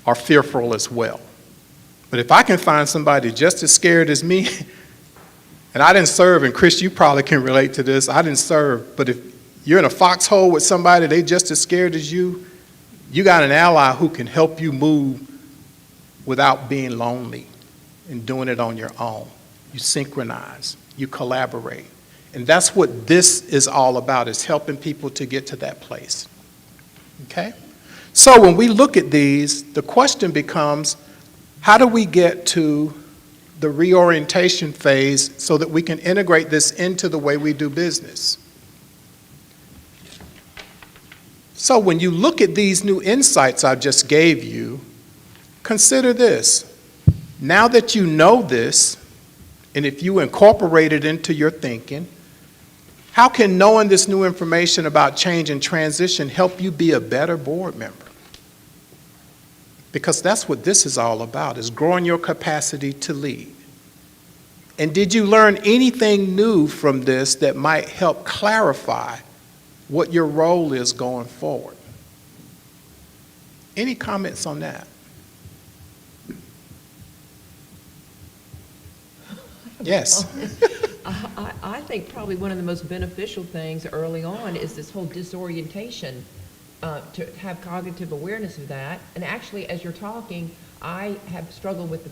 are fearful as well. But if I can find somebody just as scared as me, and I didn't serve, and Chris, you probably can relate to this, I didn't serve, but if you're in a foxhole with somebody, they just as scared as you got an ally who can help you move without being lonely and doing it on your own. You synchronize, you collaborate. And that's what this is all about, is helping people to get to that place. Okay? So when we look at these, the question becomes, how do we get to the reorientation phase so that we can integrate this into the way we do business? So when you look at these new insights I just gave you, consider this. Now that you know this, and if you incorporate it into your thinking, how can knowing this new information about change and transition help you be a better board member? Because that's what this is all about, is growing your capacity to lead. And did you learn anything new from this that might help clarify what your role is going forward? Any comments on that? Yes. I think probably one of the most beneficial things early on is this whole disorientation, to have cognitive awareness of that. And actually, as you're talking, I have struggled with the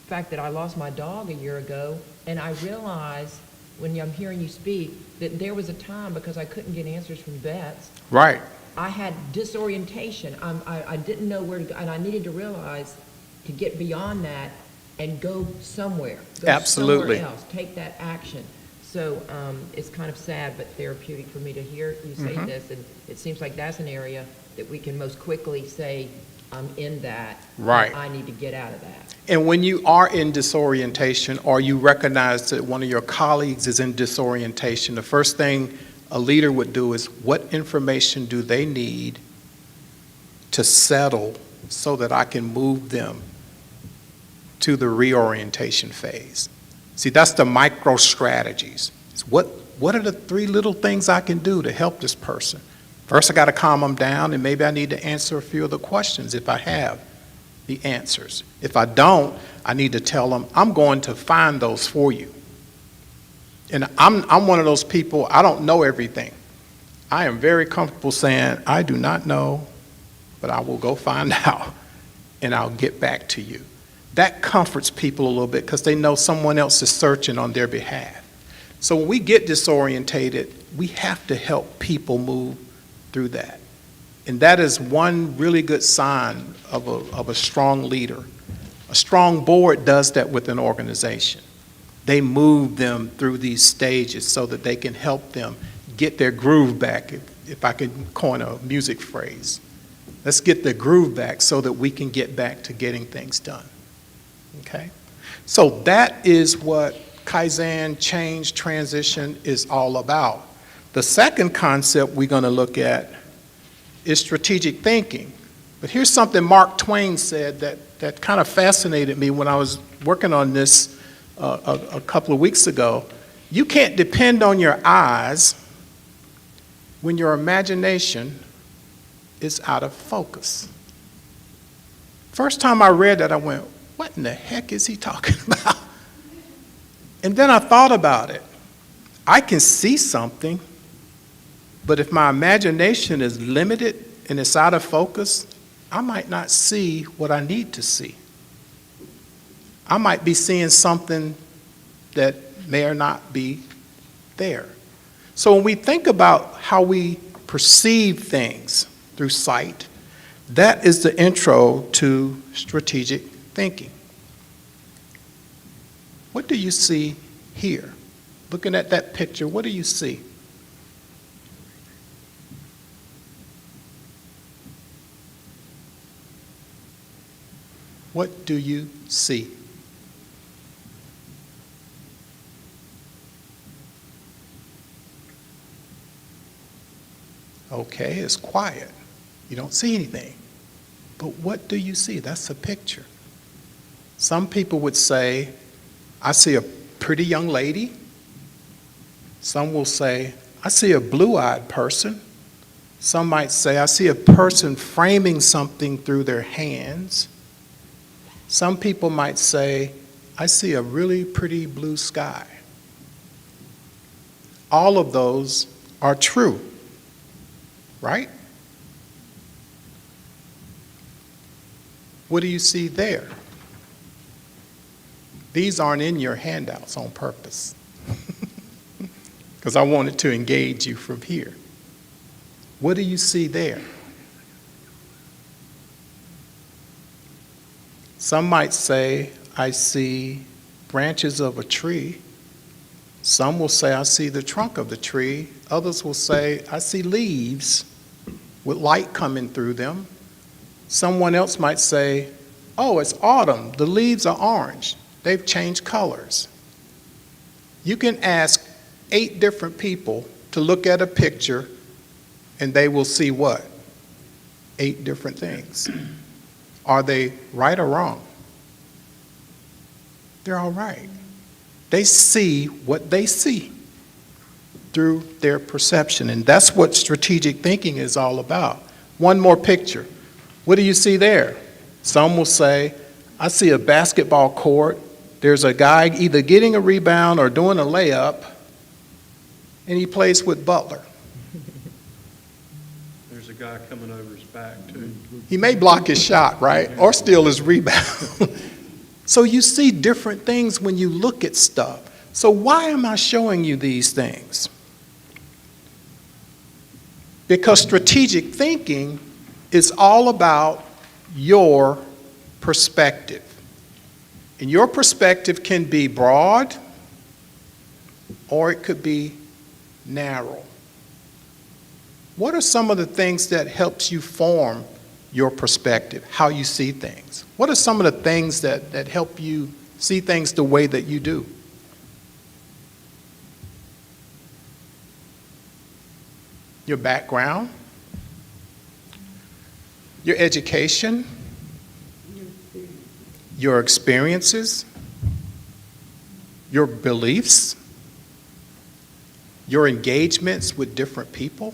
fact that I lost my dog a year ago, and I realize when I'm hearing you speak that there was a time, because I couldn't get answers from vets, Right. I had disorientation. I didn't know where to go, and I needed to realize to get beyond that and go somewhere. Go Absolutely. somewhere else. Take that action. So it's kind of sad but therapeutic for me to hear you say this, and it seems like that's an area that we can most quickly say, I'm in that. Right. I need to get out of that. And when you are in disorientation, or you recognize that one of your colleagues is in disorientation, the first thing a leader would do is, what information do they need to settle so that I can move them to the reorientation phase? See, that's the micro strategies. It's what are the 3 little things I can do to help this person? First, I got to calm them down, and maybe I need to answer a few of the questions if I have the answers. If I don't, I need to tell them, I'm going to find those for you. And I'm one of those people, I don't know everything. I am very comfortable saying, I do not know, but I will go find out, and I'll get back to you. That comforts people a little bit because they know someone else is searching on their behalf. So when we get disorientated, we have to help people move through that. And that is one really good sign of a strong leader. A strong board does that with an organization. They move them through these stages so that they can help them get their groove back, if I could coin a music phrase. Let's get the groove back so that we can get back to getting things done. Okay? So that is what Kaizen, change, transition is all about. The second concept we're going to look at is strategic thinking. But here's something Mark Twain said that kind of fascinated me when I was working on this a couple of weeks ago. You can't depend on your eyes when your imagination is out of focus. First time I read that, I went, what in the heck is he talking about? And then I thought about it. I can see something, but if my imagination is limited and it's out of focus, I might not see what I need to see. I might be seeing something that may or not be there. So when we think about how we perceive things through sight, that is the intro to strategic thinking. What do you see here? Looking at that picture, what do you see? What do you see? Okay, it's quiet. You don't see anything. But what do you see? That's a picture. Some people would say, I see a pretty young lady. Some will say, I see a blue-eyed person. Some might say, I see a person framing something through their hands. Some people might say, I see a really pretty blue sky. All of those are true, right? What do you see there? These aren't in your handouts on purpose, because I wanted to engage you from here. What do you see there? Some might say, I see branches of a tree. Some will say, I see the trunk of the tree. Others will say, I see leaves with light coming through them. Someone else might say, oh, it's autumn. The leaves are orange. They've changed colors. You can ask 8 different people to look at a picture, and they will see what? 8 different things. Are they right or wrong? They're all right. They see what they see through their perception, and that's what strategic thinking is all about. One more picture. What do you see there? Some will say, I see a basketball court. There's a guy either getting a rebound or doing a layup, and he plays with Butler. There's a guy coming over his back, too. He may block his shot, right? Or steal his rebound. So you see different things when you look at stuff. So why am I showing you these things? Because strategic thinking is all about your perspective. And your perspective can be broad or it could be narrow. What are some of the things that helps you form your perspective, how you see things? What are some of the things that help you see things the way that you do? Your background, your education, your experiences, your beliefs, your engagements with different people.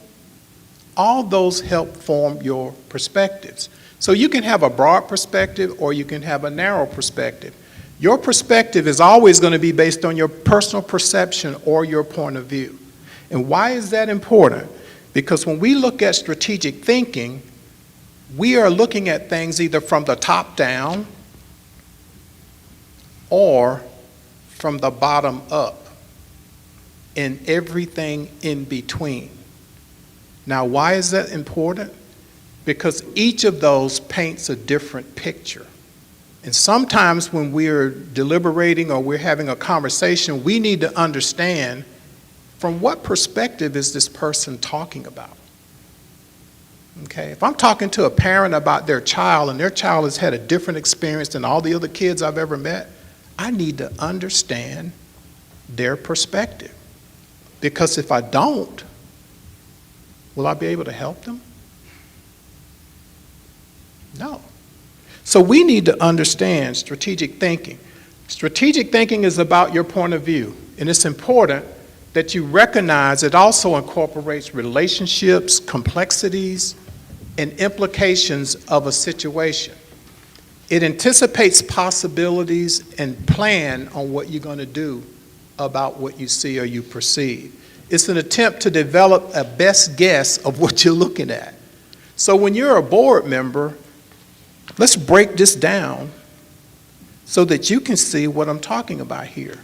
All those help form your perspectives. So you can have a broad perspective or you can have a narrow perspective. Your perspective is always going to be based on your personal perception or your point of view. And why is that important? Because when we look at strategic thinking, we are looking at things either from the top down or from the bottom up and everything in between. Now, why is that important? Because each of those paints a different picture. And sometimes when we're deliberating or we're having a conversation, we need to understand from what perspective is this person talking about? Okay, if I'm talking to a parent about their child and their child has had a different experience than all the other kids I've ever met, I need to understand their perspective. Because if I don't, will I be able to help them? No. So we need to understand strategic thinking. Strategic thinking is about your point of view, and it's important that you recognize it also incorporates relationships, complexities, and implications of a situation. It anticipates possibilities and plan on what you're going to do about what you see or you perceive. It's an attempt to develop a best guess of what you're looking at. So when you're a board member, let's break this down so that you can see what I'm talking about here.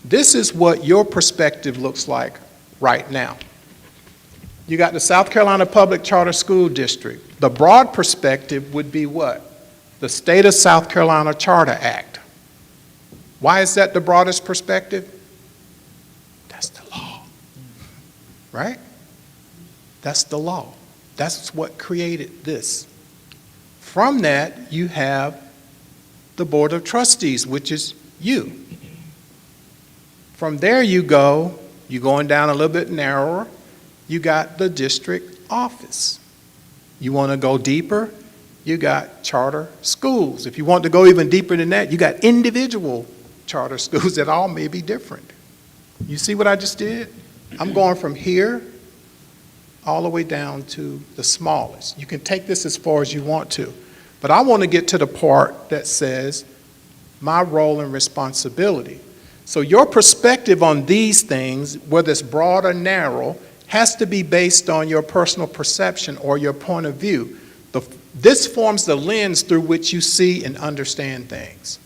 This is what your perspective looks like right now. You got the South Carolina Public Charter School District. The broad perspective would be what? The State of South Carolina Charter Act. Why is that the broadest perspective? That's the law, right? That's the law. That's what created this. From that, you have the Board of Trustees, which is you. From there you're going down a little bit narrower, you got the district office. You want to go deeper, you got charter schools. If you want to go even deeper than that, you got individual charter schools that all may be different. You see what I just did? I'm going from here all the way down to the smallest. You can take this as far as you want to, but I want to get to the part that says my role and responsibility. So your perspective on these things, whether it's broad or narrow, has to be based on your personal perception or your point of view. This forms the lens through which you see and understand things.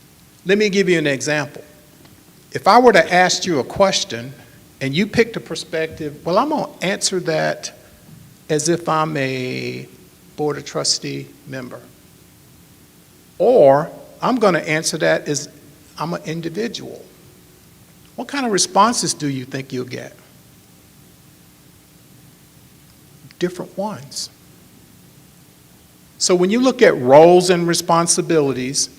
Let me give you an example. If I were to ask you a question and you picked a perspective, well, I'm going to answer that as if I'm a Board of Trustee member. Or I'm going to answer that as I'm an individual. What kind of responses do you think you'll get? Different ones. So when you look at roles and responsibilities,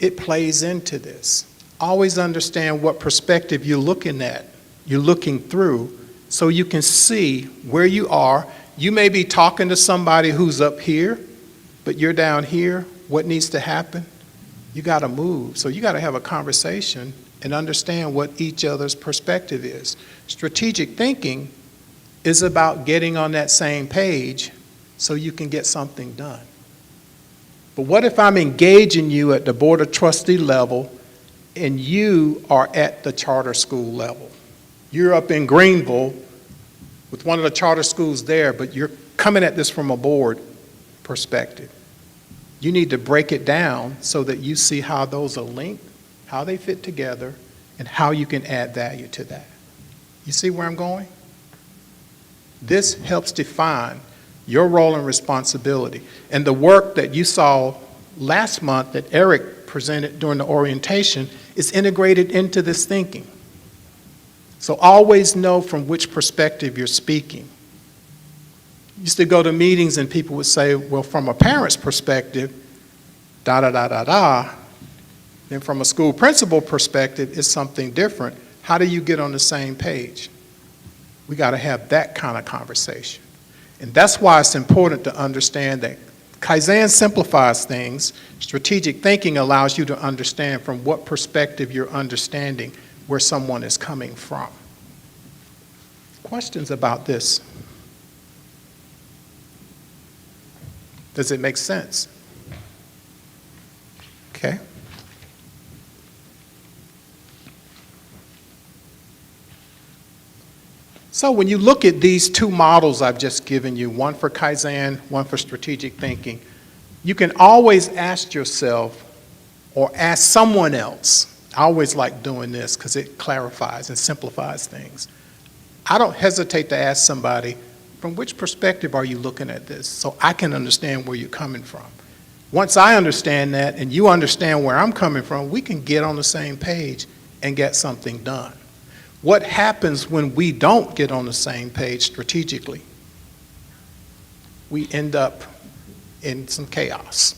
it plays into this. Always understand what perspective you're looking at, you're looking through, so you can see where you are. You may be talking to somebody who's up here, but you're down here. What needs to happen? You got to move. So you got to have a conversation and understand what each other's perspective is. Strategic thinking is about getting on that same page so you can get something done. But what if I'm engaging you at the Board of Trustee level and you are at the charter school level? You're up in Greenville with one of the charter schools there, but you're coming at this from a board perspective. You need to break it down so that you see how those are linked, how they fit together, and how you can add value to that. You see where I'm going? This helps define your role and responsibility. And the work that you saw last month that Eric presented during the orientation is integrated into this thinking. So always know from which perspective you're speaking. Used to go to meetings and people would say, well, from a parent's perspective, da-da-da-da-da. Then from a school principal perspective, it's something different. How do you get on the same page? We got to have that kind of conversation. And that's why it's important to understand that Kaizen simplifies things. Strategic thinking allows you to understand from what perspective you're understanding where someone is coming from. Questions about this? Does it make sense? Okay. So when you look at these two models I've just given you, one for Kaizen, one for strategic thinking, you can always ask yourself or ask someone else. I always like doing this because it clarifies and simplifies things. I don't hesitate to ask somebody, from which perspective are you looking at this? So I can understand where you're coming from. Once I understand that and you understand where I'm coming from, we can get on the same page and get something done. What happens when we don't get on the same page strategically? We end up in some chaos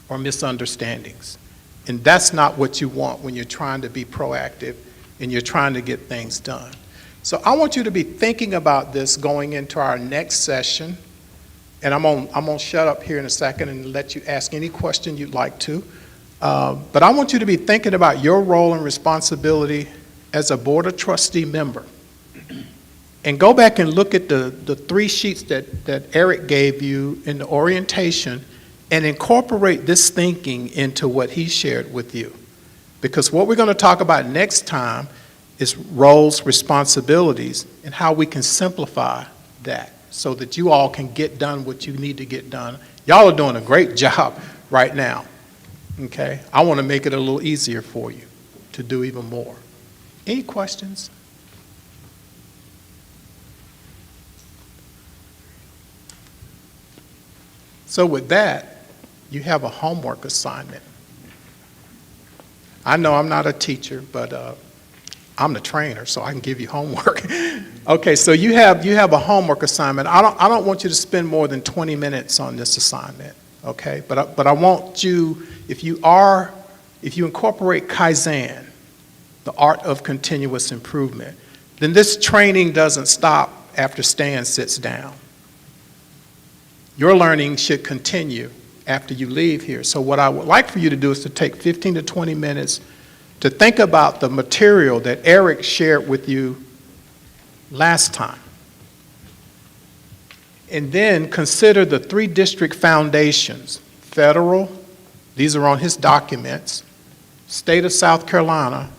or misunderstandings. And that's not what you want when you're trying to be proactive and you're trying to get things done. So I want you to be thinking about this going into our next session. and I'm gonna shut up here in a second and let you ask any question you'd like to. But I want you to be thinking about your role and responsibility as a Board of Trustee member. And go back and look at the 3 sheets that Eric gave you in the orientation and incorporate this thinking into what he shared with you. Because what we're going to talk about next time is roles, responsibilities, and how we can simplify that so that you all can get done what you need to get done. Y'all are doing a great job right now, okay? I want to make it a little easier for you to do even more. Any questions? So with that, you have a homework assignment. I know I'm not a teacher, but I'm the trainer, so I can give you homework. Okay, so you have a homework assignment. I don't want you to spend more than 20 minutes on this assignment, okay? But I want you, if you incorporate Kaizen, the art of continuous improvement, then this training doesn't stop after Stan sits down. Your learning should continue after you leave here. So what I would like for you to do is to take 15 to 20 minutes to think about the material that Eric shared with you last time. And then consider the 3 district foundations: federal, these are on his documents, state of South Carolina,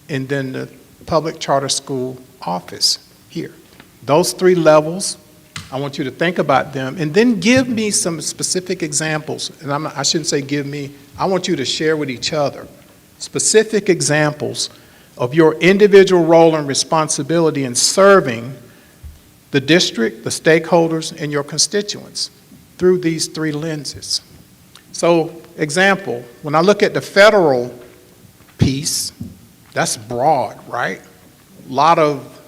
and then the public charter school office here. Those 3 levels, I want you to think about them, and then give me some specific examples. And I shouldn't say give me, I want you to share with each other specific examples of your individual role and responsibility in serving the district, the stakeholders, and your constituents through these 3 lenses. So, example, when I look at the federal piece, that's broad, right? A lot of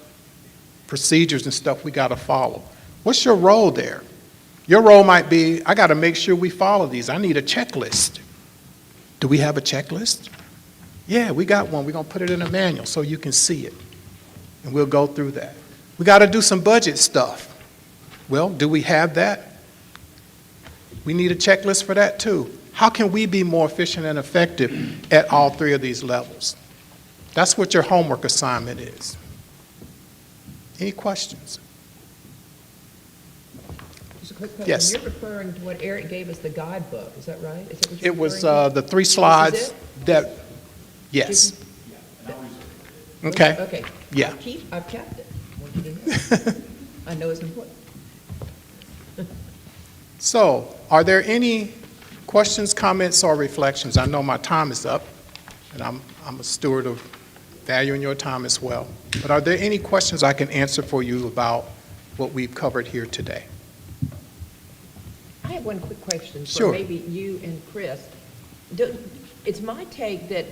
procedures and stuff we got to follow. What's your role there? Your role might be, I got to make sure we follow these. I need a checklist. Do we have a checklist? Yeah, we got one. We're going to put it in a manual so you can see it. And we'll go through that. We got to do some budget stuff. Well, do we have that? We need a checklist for that too. How can we be more efficient and effective at all 3 of these levels? That's what your homework assignment is. Any questions? Just a quick question. Yes. You're referring to what Eric gave us, the guidebook, is that right? Is that what you're It was referring to? the 3 slides This is it? that, yes. Okay, Okay. yeah. I've kept it. I want you to know. I know it's important. So, are there any questions, comments, or reflections? I know my time is up, and I'm a steward of valuing your time as well. But are there any questions I can answer for you about what we've covered here today? I have one quick question for Sure. maybe you and Chris. It's my take that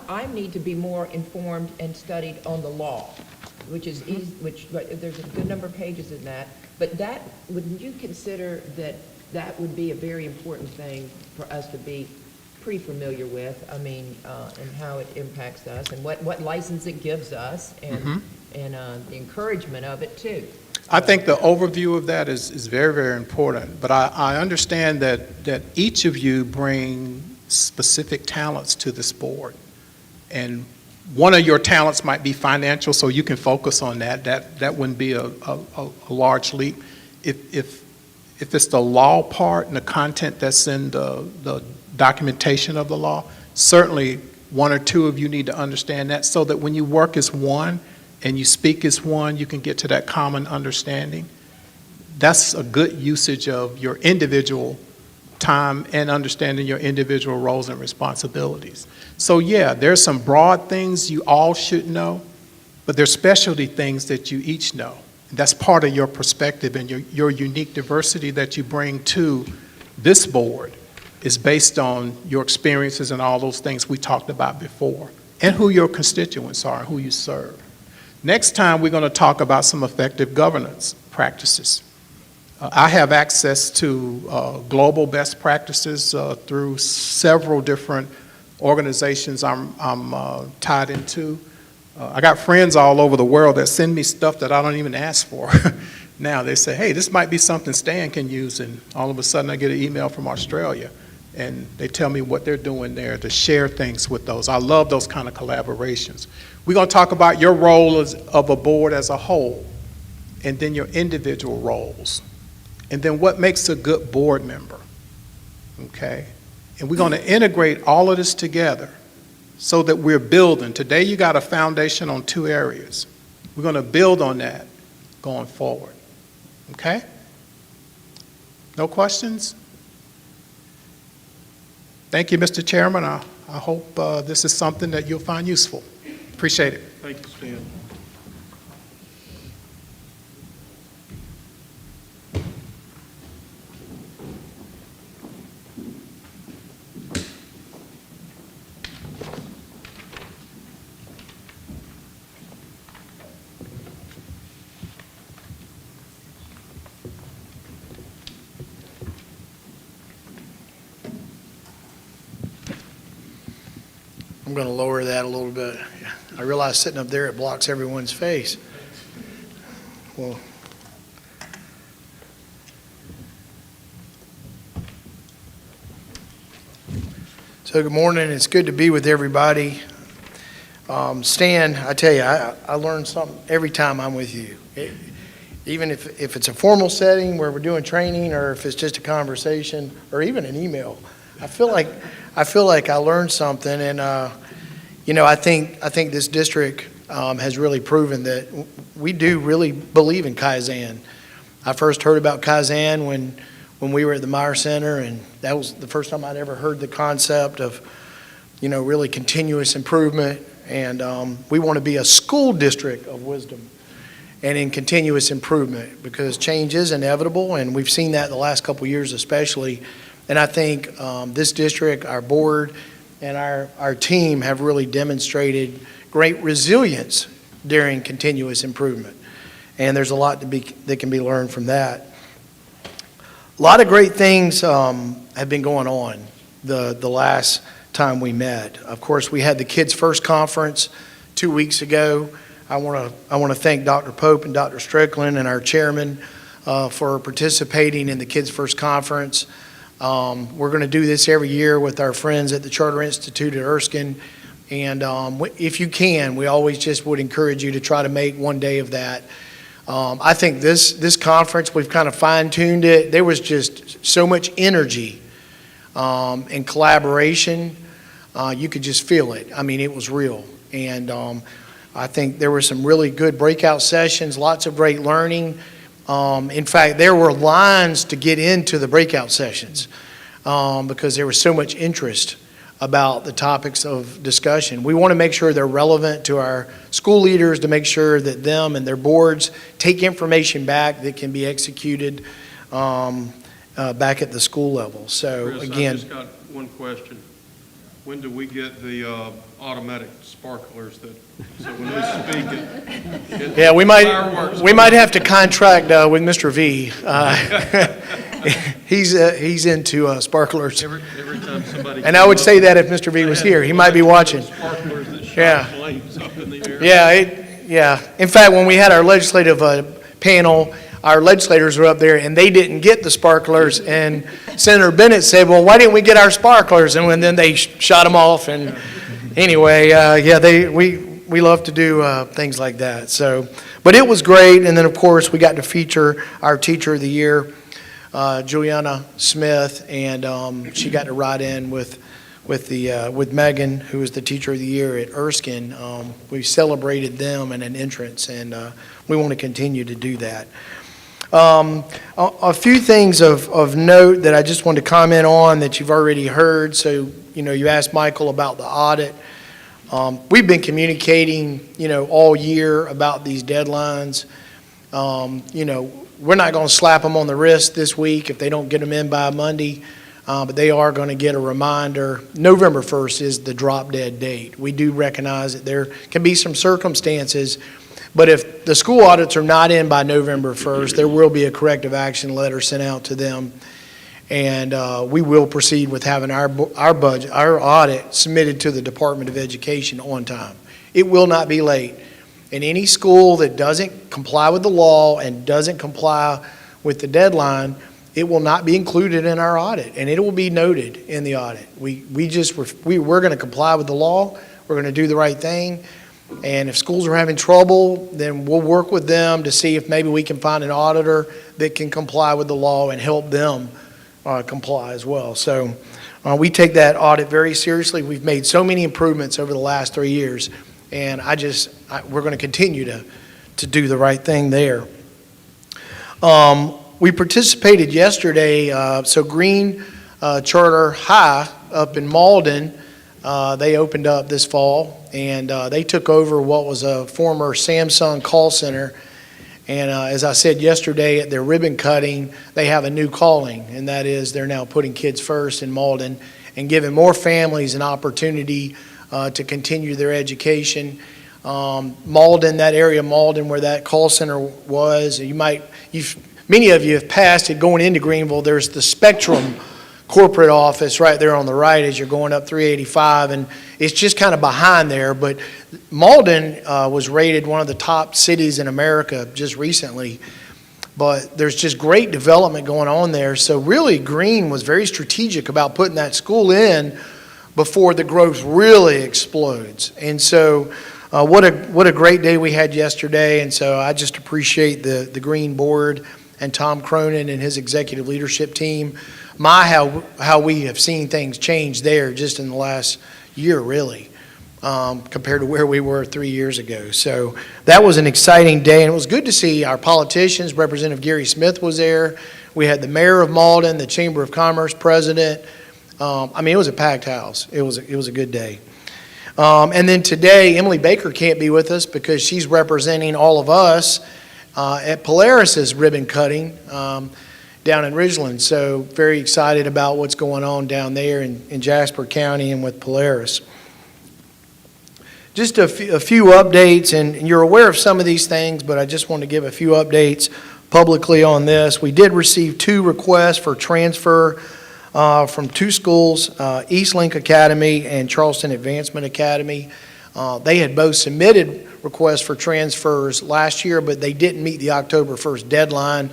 I need to be more informed and studied on the law, which is easy, which there's a good number of pages in that. But that, wouldn't you consider that that would be a very important thing for us to be pretty familiar with? I mean, and how it impacts us, and what license it gives us, and the encouragement of it too. I think the overview of that is very, very important. But I understand that each of you bring specific talents to this board. And one of your talents might be financial, so you can focus on that. That wouldn't be a large leap. If it's the law part and the content that's in the documentation of the law, certainly 1 or 2 of you need to understand that so that when you work as one and you speak as one, you can get to that common understanding. That's a good usage of your individual time and understanding your individual roles and responsibilities. So yeah, there's some broad things you all should know, but there's specialty things that you each know. That's part of your perspective, and your unique diversity that you bring to this board is based on your experiences and all those things we talked about before, and who your constituents are, and who you serve. Next time, we're going to talk about some effective governance practices. I have access to global best practices through several different organizations I'm tied into. I got friends all over the world that send me stuff that I don't even ask for. Now they say, hey, this might be something Stan can use, and all of a sudden I get an email from Australia, and they tell me what they're doing there to share things with those. I love those kind of collaborations. We're going to talk about your role of a board as a whole, and then your individual roles, and then what makes a good board member, okay? And we're going to integrate all of this together so that we're building. Today you got a foundation on 2 areas. We're going to build on that going forward, okay? No questions? Thank you, Mr. Chairman. I hope this is something that you'll find useful. Appreciate it. Thank you, Stan. I'm going to lower that a little bit. I realize sitting up there, it blocks everyone's face. Well, so good morning. It's good to be with everybody. Stan, I tell you, I learn something every time I'm with you. Even if it's a formal setting where we're doing training, or if it's just a conversation, or even an email, I feel like I learned something, and I think this district has really proven that we do really believe in Kaizen. I first heard about Kaizen when we were at the Meyer Center, and that was the first time I'd ever heard the concept of really continuous improvement. And we want to be a school district of wisdom and in continuous improvement, because change is inevitable, and we've seen that the last couple of years especially. And I think this district, our board, and our team have really demonstrated great resilience during continuous improvement. And there's a lot that can be learned from that. A lot of great things have been going on the last time we met. Of course, we had the Kids First Conference 2 weeks ago. I want to thank Dr. Pope and Dr. Strickland and our chairman for participating in the Kids First Conference. We're going to do this every year with our friends at the Charter Institute at Erskine. And if you can, we always just would encourage you to try to make one day of that. I think this conference, we've kind of fine-tuned it. There was just so much energy and collaboration. You could just feel it. I mean, it was real. And I think there were some really good breakout sessions, lots of great learning. In fact, there were lines to get into the breakout sessions because there was so much interest about the topics of discussion. We want to make sure they're relevant to our school leaders, to make sure that them and their boards take information back that can be executed back at the school level. So Chris, again, I just got one question. When do we get the automatic sparklers so when we speak it yeah, we fireworks? might have to contract with Mr. V. He's into sparklers. Every time somebody. And I would say that if Mr. V was here, he might be watching. Sparklers that shot Yeah. flames up in the air. Yeah. In fact, when we had our legislative panel, our legislators were up there and they didn't get the sparklers, and Senator Bennett said, well, why didn't we get our sparklers? And then they shot them off. And anyway, we love to do things like that. So, but it was great. And then of course we got to feature our Teacher of the Year, Juliana Smith, and she got to ride in with Megan, who was the Teacher of the Year at Erskine. We celebrated them in an entrance, and we want to continue to do that. A few things of note that I just wanted to comment on that you've already heard. So, you asked Michael about the audit. We've been communicating, all year about these deadlines. We're not going to slap them on the wrist this week if they don't get them in by Monday, but they are going to get a reminder. November 1st is the drop dead date. We do recognize that there can be some circumstances, but if the school audits are not in by November 1st, there will be a corrective action letter sent out to them, and we will proceed with having our audit submitted to the Department of Education on time. It will not be late. And any school that doesn't comply with the law and doesn't comply with the deadline, it will not be included in our audit, and it will be noted in the audit. We're going to comply with the law. We're going to do the right thing. And if schools are having trouble, then we'll work with them to see if maybe we can find an auditor that can comply with the law and help them comply as well. So we take that audit very seriously. We've made so many improvements over the last 3 years, and we're going to continue to do the right thing there. We participated yesterday, so Green Charter High up in Malden, they opened up this fall, and they took over what was a former Samsung call center. And as I said yesterday at their ribbon cutting, they have a new calling, and that is they're now putting kids first in Malden and giving more families an opportunity to continue their education. Malden, that area of Malden where that call center was, many of you have passed it going into Greenville. There's the Spectrum corporate office right there on the right as you're going up 385, and it's just kind of behind there. But Malden was rated one of the top cities in America just recently. But there's just great development going on there. So really, Green was very strategic about putting that school in before the growth really explodes. And so what a great day we had yesterday. And so I just appreciate the Green board and Tom Cronin and his executive leadership team. How we have seen things change there just in the last year, really, compared to where we were 3 years ago. So that was an exciting day, and it was good to see our politicians. Representative Gary Smith was there. We had the mayor of Malden, the Chamber of Commerce president. It was a packed house. It was a good day. And then today, Emily Baker can't be with us because she's representing all of us at Polaris's ribbon cutting down in Ridgeland. So very excited about what's going on down there in Jasper County and with Polaris. Just a few updates, and you're aware of some of these things, but I just want to give a few updates publicly on this. We did receive 2 requests for transfer from 2 schools, Eastlink Academy and Charleston Advancement Academy. They had both submitted requests for transfers last year, but they didn't meet the October 1st deadline.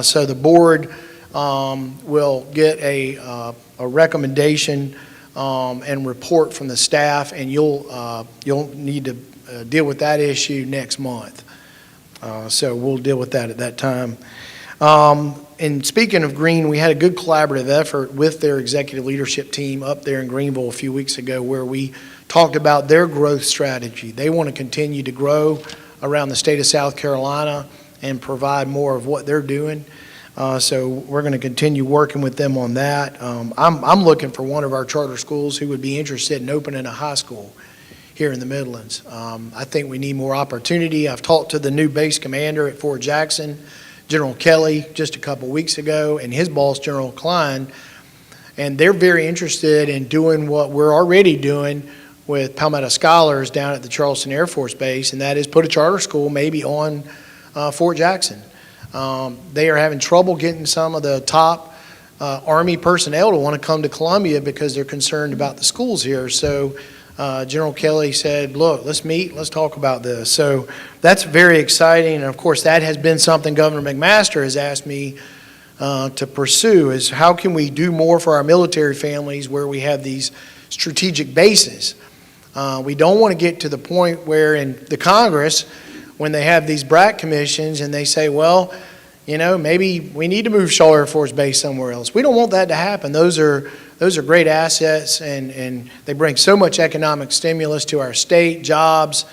So the board will get a recommendation and report from the staff, and you'll need to deal with that issue next month. So we'll deal with that at that time. And speaking of Green, we had a good collaborative effort with their executive leadership team up there in Greenville a few weeks ago where we talked about their growth strategy. They want to continue to grow around the state of South Carolina and provide more of what they're doing. So we're going to continue working with them on that. I'm looking for one of our charter schools who would be interested in opening a high school here in the Midlands. I think we need more opportunity. I've talked to the new base commander at Fort Jackson, General Kelly, just a couple weeks ago, and his boss, General Klein, and they're very interested in doing what we're already doing with Palmetto Scholars down at the Charleston Air Force Base, and that is put a charter school maybe on Fort Jackson. They are having trouble getting some of the top Army personnel to want to come to Columbia because they're concerned about the schools here. So General Kelly said, look, let's meet, let's talk about this. So that's very exciting. And of course, that has been something Governor McMaster has asked me to pursue, is how can we do more for our military families where we have these strategic bases. We don't want to get to the point where in the Congress, when they have these BRAC commissions and they say, well, maybe we need to move Shaw Air Force Base somewhere else. We don't want that to happen. Those are great assets, and they bring so much economic stimulus to our state, jobs,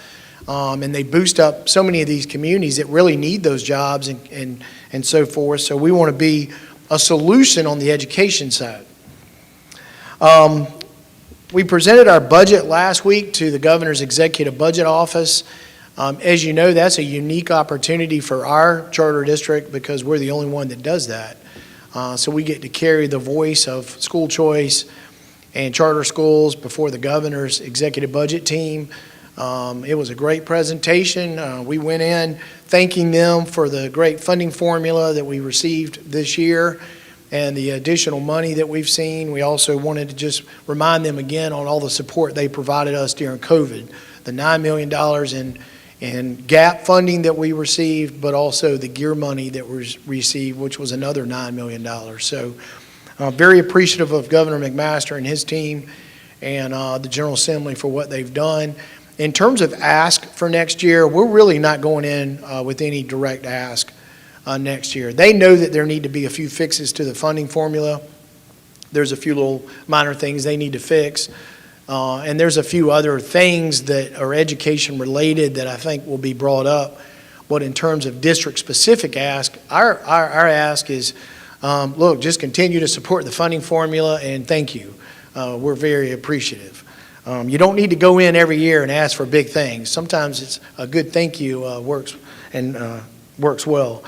and they boost up so many of these communities that really need those jobs and so forth. So we want to be a solution on the education side. We presented our budget last week to the Governor's Executive Budget Office. As you know, that's a unique opportunity for our charter district because we're the only one that does that. So we get to carry the voice of school choice and charter schools before the Governor's Executive Budget team. It was a great presentation. We went in thanking them for the great funding formula that we received this year and the additional money that we've seen. We also wanted to just remind them again on all the support they provided us during COVID. The $9 million and gap funding that we received, but also the gear money that was received, which was another $9 million. So very appreciative of Governor McMaster and his team and the General Assembly for what they've done. In terms of ask for next year, we're really not going in with any direct ask next year. They know that there need to be a few fixes to the funding formula. There's a few little minor things they need to fix. And there's a few other things that are education related that I think will be brought up. But in terms of district-specific ask, our ask is, look, just continue to support the funding formula and thank you. We're very appreciative. You don't need to go in every year and ask for big things. Sometimes it's a good thank you works well.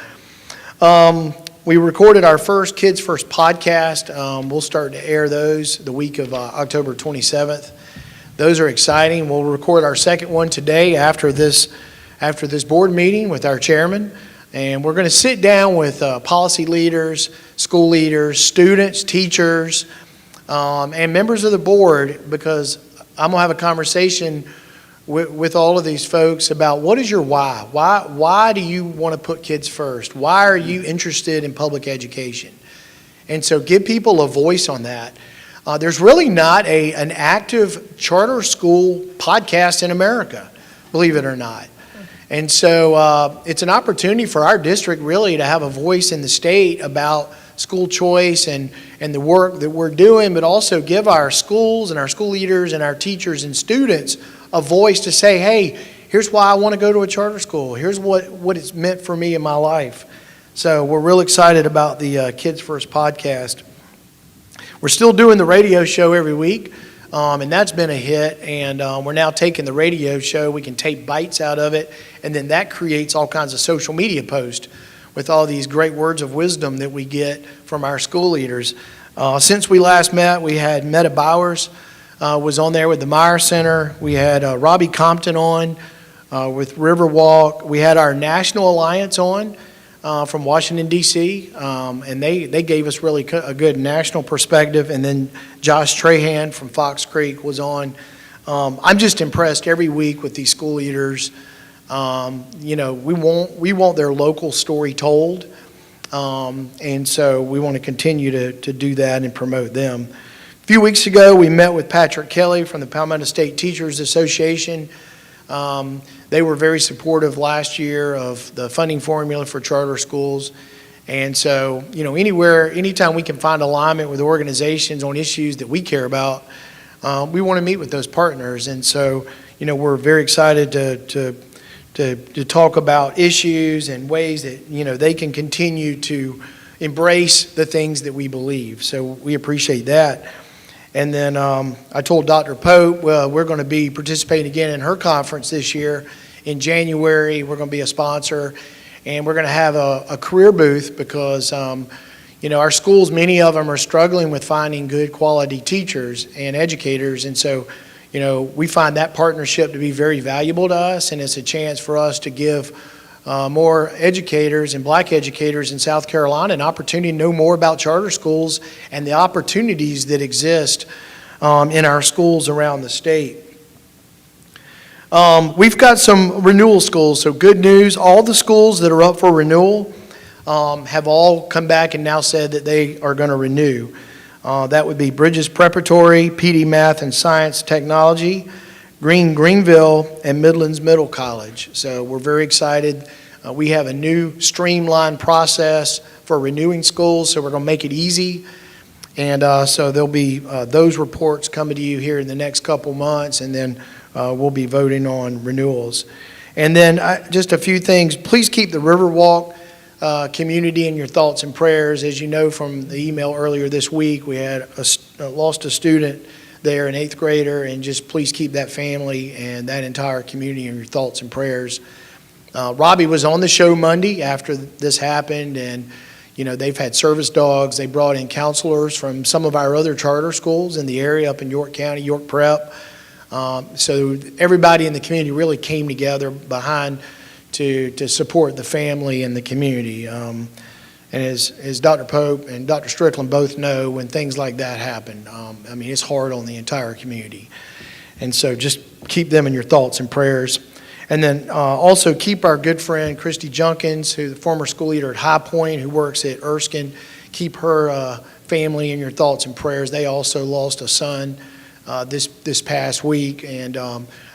We recorded our first Kids First podcast. We'll start to air those the week of October 27th. Those are exciting. We'll record our second one today after this board meeting with our chairman. And we're going to sit down with policy leaders, school leaders, students, teachers, and members of the board, because I'm going to have a conversation with all of these folks about what is your why? Why do you want to put kids first? Why are you interested in public education? And so give people a voice on that. There's really not an active charter school podcast in America, believe it or not. And so it's an opportunity for our district really to have a voice in the state about school choice and the work that we're doing, but also give our schools and our school leaders and our teachers and students a voice to say, hey, here's why I want to go to a charter school. Here's what it's meant for me in my life. So we're real excited about the Kids First podcast. We're still doing the radio show every week, and that's been a hit. And we're now taking the radio show. We can tape bites out of it, and then that creates all kinds of social media posts with all these great words of wisdom that we get from our school leaders. Since we last met, we had Meta Bowers was on there with the Meyer Center. We had Robbie Compton on with Riverwalk. We had our National Alliance on from Washington, D.C., and they gave us really a good national perspective. And then Josh Trahan from Fox Creek was on. I'm just impressed every week with these school leaders. We want their local story told, and so we want to continue to do that and promote them. A few weeks ago, we met with Patrick Kelly from the Palmetto State Teachers Association. They were very supportive last year of the funding formula for charter schools. And so, anytime we can find alignment with organizations on issues that we care about, we want to meet with those partners. And so, we're very excited to talk about issues and ways that, they can continue to embrace the things that we believe. So we appreciate that. And then I told Dr. Pope, well, we're going to be participating again in her conference this year in January. We're going to be a sponsor, and we're going to have a career booth because, our schools, many of them are struggling with finding good quality teachers and educators. And so, we find that partnership to be very valuable to us, and it's a chance for us to give more educators and black educators in South Carolina an opportunity to know more about charter schools and the opportunities that exist in our schools around the state. We've got some renewal schools, so good news. All the schools that are up for renewal have all come back and now said that they are going to renew. That would be Bridges Preparatory, PD Math and Science Technology, Greenville, and Midlands Middle College. So we're very excited. We have a new streamlined process for renewing schools, so we're going to make it easy. And so there'll be those reports coming to you here in the next couple months, and then we'll be voting on renewals. And then just a few things. Please keep the Riverwalk community in your thoughts and prayers. As you know from the email earlier this week, we had lost a student there, an 8th grader, and just please keep that family and that entire community in your thoughts and prayers. Robbie was on the show Monday after this happened, and they've had service dogs. They brought in counselors from some of our other charter schools in the area up in York County, York Prep. So everybody in the community really came together behind to support the family and the community. And as Dr. Pope and Dr. Strickland both know, when things like that happen, it's hard on the entire community. And so just keep them in your thoughts and prayers. And then also keep our good friend Christy Junkins, who the former school leader at High Point, who works at Erskine, keep her family in your thoughts and prayers. They also lost a son this past week, and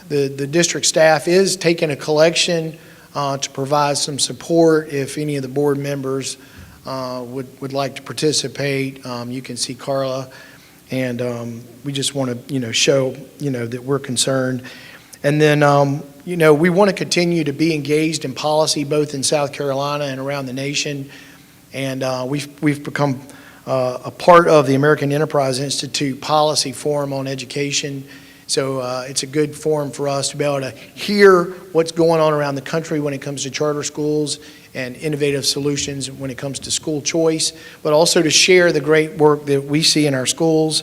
the district staff is taking a collection to provide some support if any of the board members would like to participate. You can see Carla, and we just want to show that we're concerned. And then we want to continue to be engaged in policy both in South Carolina and around the nation, and we've become a part of the American Enterprise Institute Policy Forum on Education. So it's a good forum for us to be able to hear what's going on around the country when it comes to charter schools and innovative solutions when it comes to school choice, but also to share the great work that we see in our schools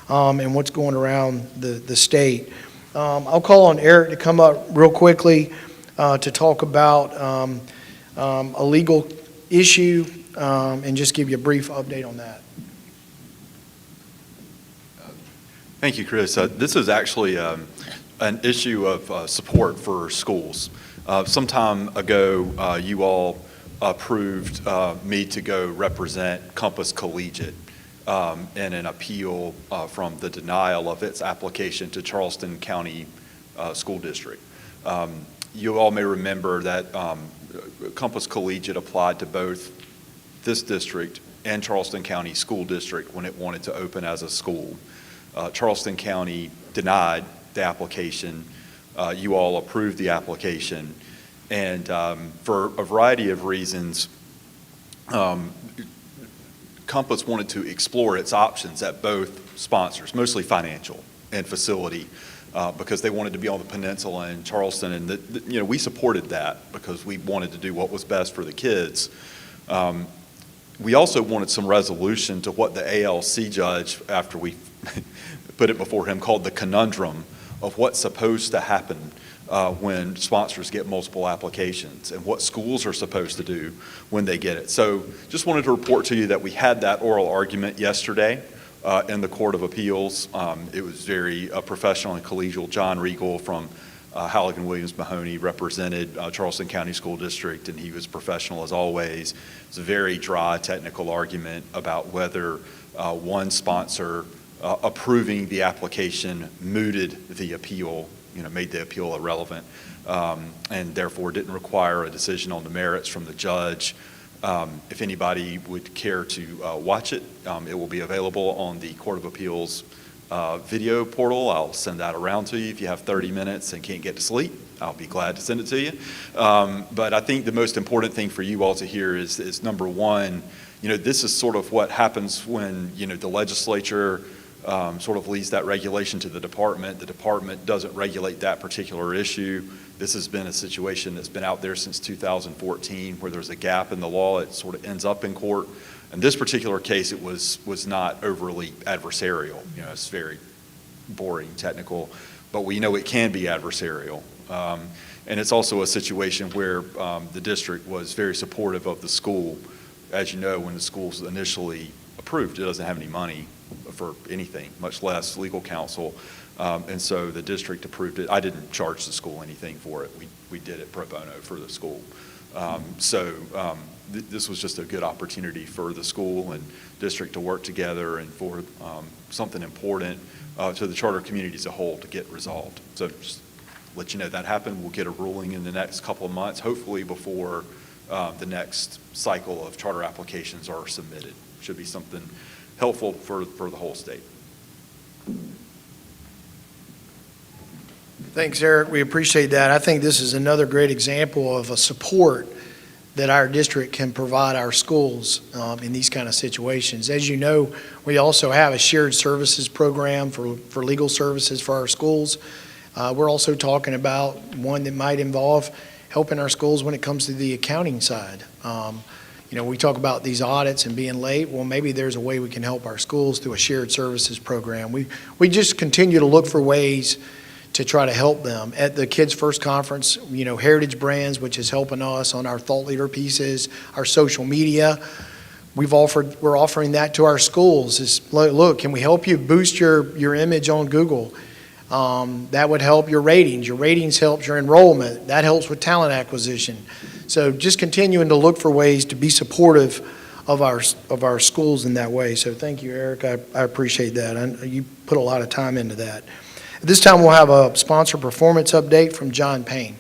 and what's going around the state. I'll call on Eric to come up real quickly to talk about a legal issue and just give you a brief update on that. Thank you, Chris. This is actually an issue of support for schools. Some time ago, you all approved me to go represent Compass Collegiate in an appeal from the denial of its application to Charleston County School District. You all may remember that Compass Collegiate applied to both this district and Charleston County School District when it wanted to open as a school. Charleston County denied the application. You all approved the application. And for a variety of reasons, Compass wanted to explore its options at both sponsors, mostly financial and facility, because they wanted to be on the peninsula in Charleston. And we supported that because we wanted to do what was best for the kids. We also wanted some resolution to what the ALC judge, after we put it before him, called the conundrum of what's supposed to happen when sponsors get multiple applications and what schools are supposed to do when they get it. So just wanted to report to you that we had that oral argument yesterday in the Court of Appeals. It was very professional and collegial. John Regal from Halligan Williams Mahoney represented Charleston County School District, and he was professional as always. It's a very dry technical argument about whether one sponsor approving the application mooted the appeal, made the appeal irrelevant, and therefore didn't require a decision on the merits from the judge. If anybody would care to watch it, it will be available on the Court of Appeals video portal. I'll send that around to you. If you have 30 minutes and can't get to sleep, I'll be glad to send it to you. But I think the most important thing for you all to hear is number one, this is sort of what happens when, the legislature sort of leaves that regulation to the department. The department doesn't regulate that particular issue. This has been a situation that's been out there since 2014 where there's a gap in the law. It sort of ends up in court. In this particular case, it was not overly adversarial. It's very boring, technical, but we know it can be adversarial. And it's also a situation where the district was very supportive of the school. As you know, when the school's initially approved, it doesn't have any money for anything, much less legal counsel. And so the district approved it. I didn't charge the school anything for it. We did it pro bono for the school. This was just a good opportunity for the school and district to work together and for something important to the charter community as a whole to get resolved. So just let you know that happened. We'll get a ruling in the next couple of months, hopefully before the next cycle of charter applications are submitted. Should be something helpful for the whole state. Thanks, Eric. We appreciate that. I think this is another great example of a support that our district can provide our schools in these kind of situations. As you know, we also have a shared services program for legal services for our schools. We're also talking about one that might involve helping our schools when it comes to the accounting side. We talk about these audits and being late. Well, maybe there's a way we can help our schools through a shared services program. We just continue to look for ways to try to help them. At the Kids First Conference, Heritage Brands, which is helping us on our thought leader pieces, our social media, we're offering that to our schools. Look, can we help you boost your image on Google? That would help your ratings. Your ratings helps your enrollment. That helps with talent acquisition. So just continuing to look for ways to be supportive of our schools in that way. So thank you, Eric. I appreciate that. You put a lot of time into that. At this time, we'll have a sponsor performance update from John Payne.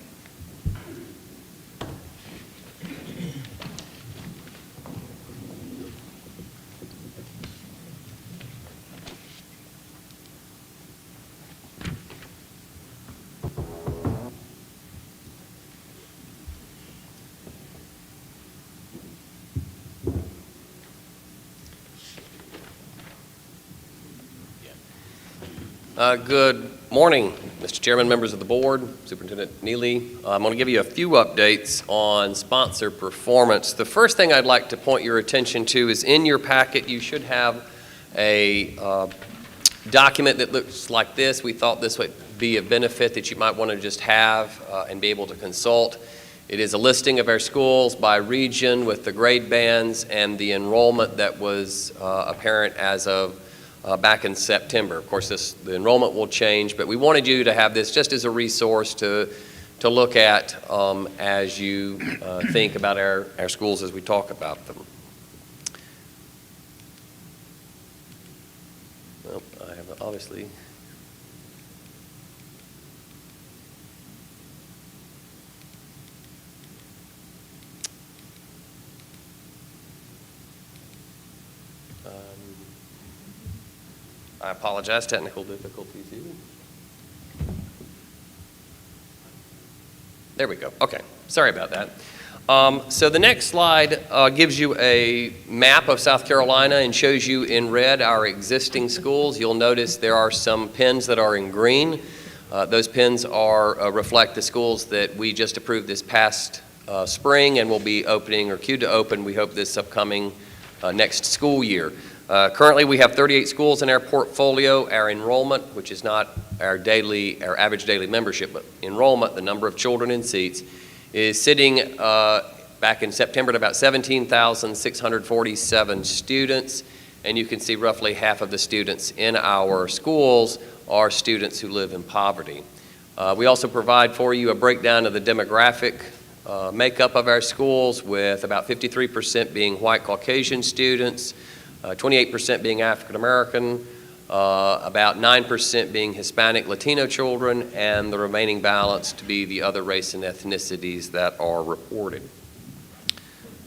Good morning, Mr. Chairman, members of the board, Superintendent Neely. I'm going to give you a few updates on sponsor performance. The first thing I'd like to point your attention to is in your packet you should have a document that looks like this. We thought this would be a benefit that you might want to just have and be able to consult. It is a listing of our schools by region with the grade bands and the enrollment that was apparent as of back in September. Of course, the enrollment will change, but we wanted you to have this just as a resource to look at as you think about our schools as we talk about them. Well, I have obviously... I apologize, technical difficulties here. There we go. Okay, sorry about that. So the next slide gives you a map of South Carolina and shows you in red our existing schools. You'll notice there are some pins that are in green. Those pins are reflect the schools that we just approved this past spring and will be opening or queued to open, we hope, this upcoming next school year. Currently, we have 38 schools in our portfolio. Our enrollment, which is not our average daily membership, but enrollment, the number of children in seats, is sitting back in September at about 17,647 students. And you can see roughly half of the students in our schools are students who live in poverty. We also provide for you a breakdown of the demographic makeup of our schools, with about 53% being white Caucasian students, 28% being African American, about 9% being Hispanic Latino children, and the remaining balance to be the other race and ethnicities that are reported.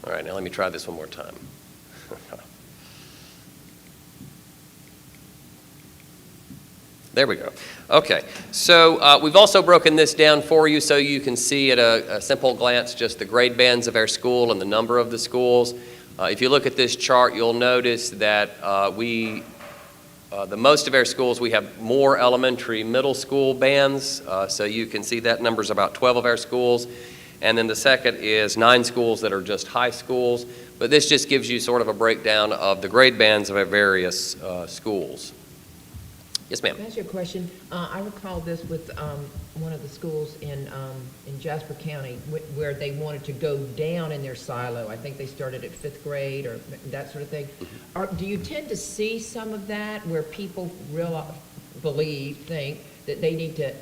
All right, now let me try this one more time. There we go. Okay, so we've also broken this down for you so you can see at a simple glance just the grade bands of our school and the number of the schools. If you look at this chart, you'll notice that the most of our schools, we have more elementary middle school bands, so you can see that number's about 12 of our schools. And then the second is 9 schools that are just high schools. But this just gives you sort of a breakdown of the grade bands of our various schools. Yes, ma'am. Can I ask you a question? I recall this with one of the schools in Jasper County where they wanted to go down in their silo. I think they started at 5th grade or that sort of thing. Do you tend to see some of that where people think that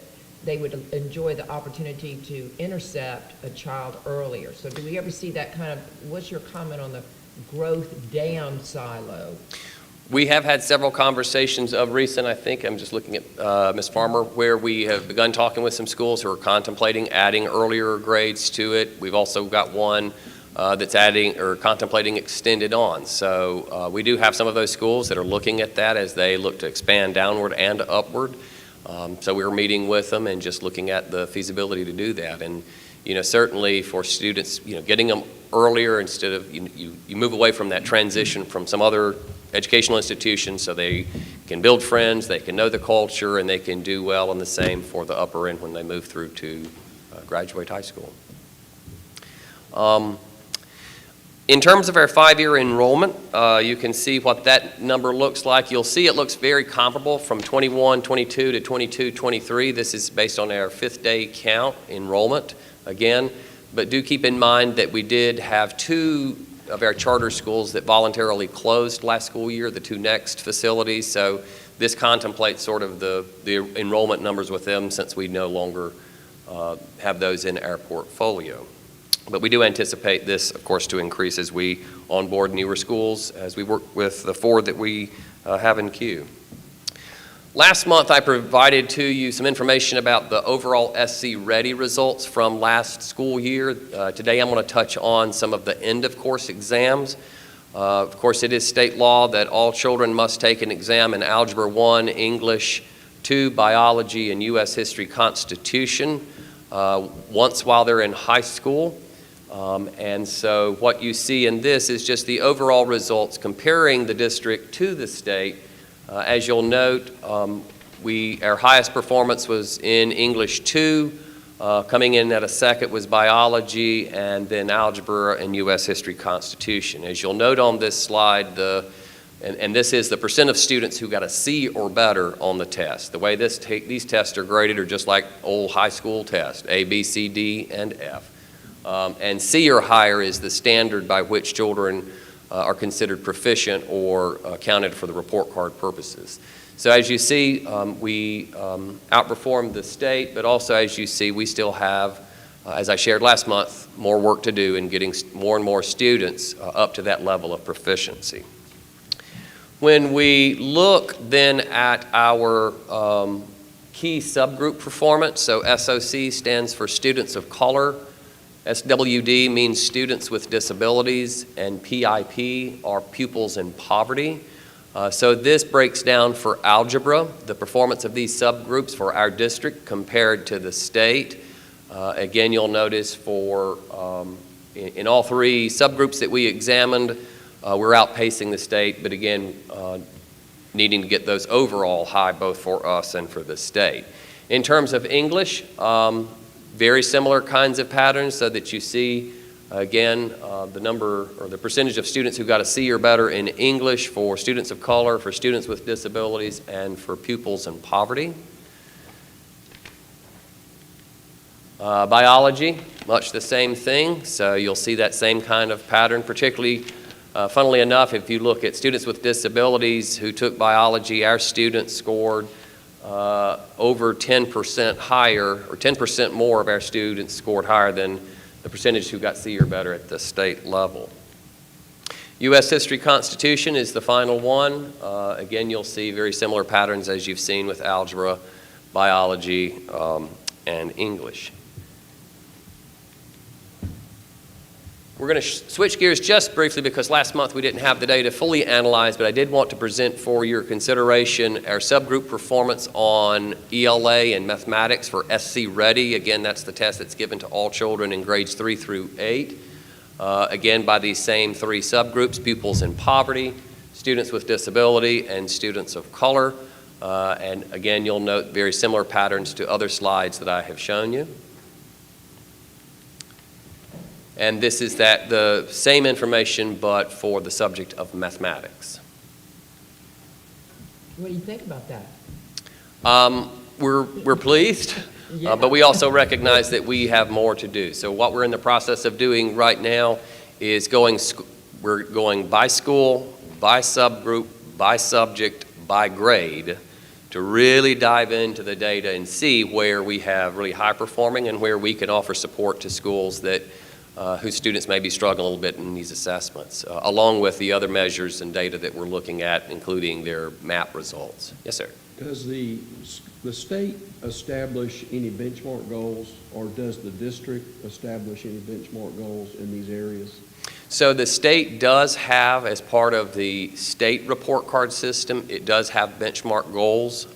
they would enjoy the opportunity to intercept a child earlier? So do we ever see that kind of, what's your comment on the growth down silo? We have had several conversations of recent, I think, I'm just looking at Ms. Farmer, where we have begun talking with some schools who are contemplating adding earlier grades to it. We've also got one that's adding or contemplating extended on. So we do have some of those schools that are looking at that as they look to expand downward and upward. So we're meeting with them and just looking at the feasibility to do that. And certainly for students, getting them earlier instead of, you move away from that transition from some other educational institutions so they can build friends, they can know the culture, and they can do well, and the same for the upper end when they move through to graduate high school. In terms of our 5-year enrollment, you can see what that number looks like. You'll see it looks very comparable from 21-22 to 22-23. This is based on our 5th day count enrollment again, but do keep in mind that we did have 2 of our charter schools that voluntarily closed last school year, the 2 next facilities. So This contemplates sort of the enrollment numbers with them since we no longer have those in our portfolio. But we do anticipate this, of course, to increase as we onboard newer schools, as we work with the 4 that we have in queue. Last month, I provided to you some information about the overall SC Ready results from last school year. Today, I'm going to touch on some of the end-of-course exams. Of course, it is state law that all children must take an exam in Algebra 1, English 2, Biology, and U.S. History Constitution once while they're in high school. And so what you see in this is just the overall results comparing the district to the state. As you'll note, our highest performance was in English 2. Coming in at a second was Biology, and then Algebra and U.S. History Constitution. As you'll note on this slide, and this is the percent of students who got a C or better on the test. The way these tests are graded are just like old high school tests, A, B, C, D, and F. And C or higher is the standard by which children are considered proficient or counted for the report card purposes. So as you see, we outperformed the state, but also as you see, we still have, as I shared last month, more work to do in getting more and more students up to that level of proficiency. When we look then at our key subgroup performance, so SOC stands for Students of Color, SWD means Students with Disabilities, and PIP are Pupils in Poverty. So this breaks down for algebra, the performance of these subgroups for our district compared to the state. Again, you'll notice for in all 3 subgroups that we examined, we're outpacing the state, but again, needing to get those overall high both for us and for the state. In terms of English, very similar kinds of patterns so that you see, again, the number or the percentage of students who got a C or better in English for students of color, for students with disabilities, and for pupils in poverty. Biology, much the same thing. So you'll see that same kind of pattern, particularly, funnily enough, if you look at students with disabilities who took biology, our students scored over 10% higher, or 10% more of our students scored higher than the percentage who got C or better at the state level. U.S. History Constitution is the final one. Again, you'll see very similar patterns as you've seen with algebra, biology, and English. We're going to switch gears just briefly because last month we didn't have the data fully analyzed, but I did want to present for your consideration our subgroup performance on ELA and mathematics for SC Ready. Again, that's the test that's given to all children in grades 3 through 8. Again, by these same 3 subgroups, pupils in poverty, students with disability, and students of color. And again, you'll note very similar patterns to other slides that I have shown you. And this is the same information, but for the subject of mathematics. What do you think about that? We're pleased, Yeah. but we also recognize that we have more to do. So what we're in the process of doing right now is we're going by school, by subgroup, by subject, by grade, to really dive into the data and see where we have really high performing and where we can offer support to schools that whose students may be struggling a little bit in these assessments, along with the other measures and data that we're looking at, including their MAP results. Yes, sir. Does the state establish any benchmark goals, or does the district establish any benchmark goals in these areas? So the state does have, as part of the state report card system, it does have benchmark goals.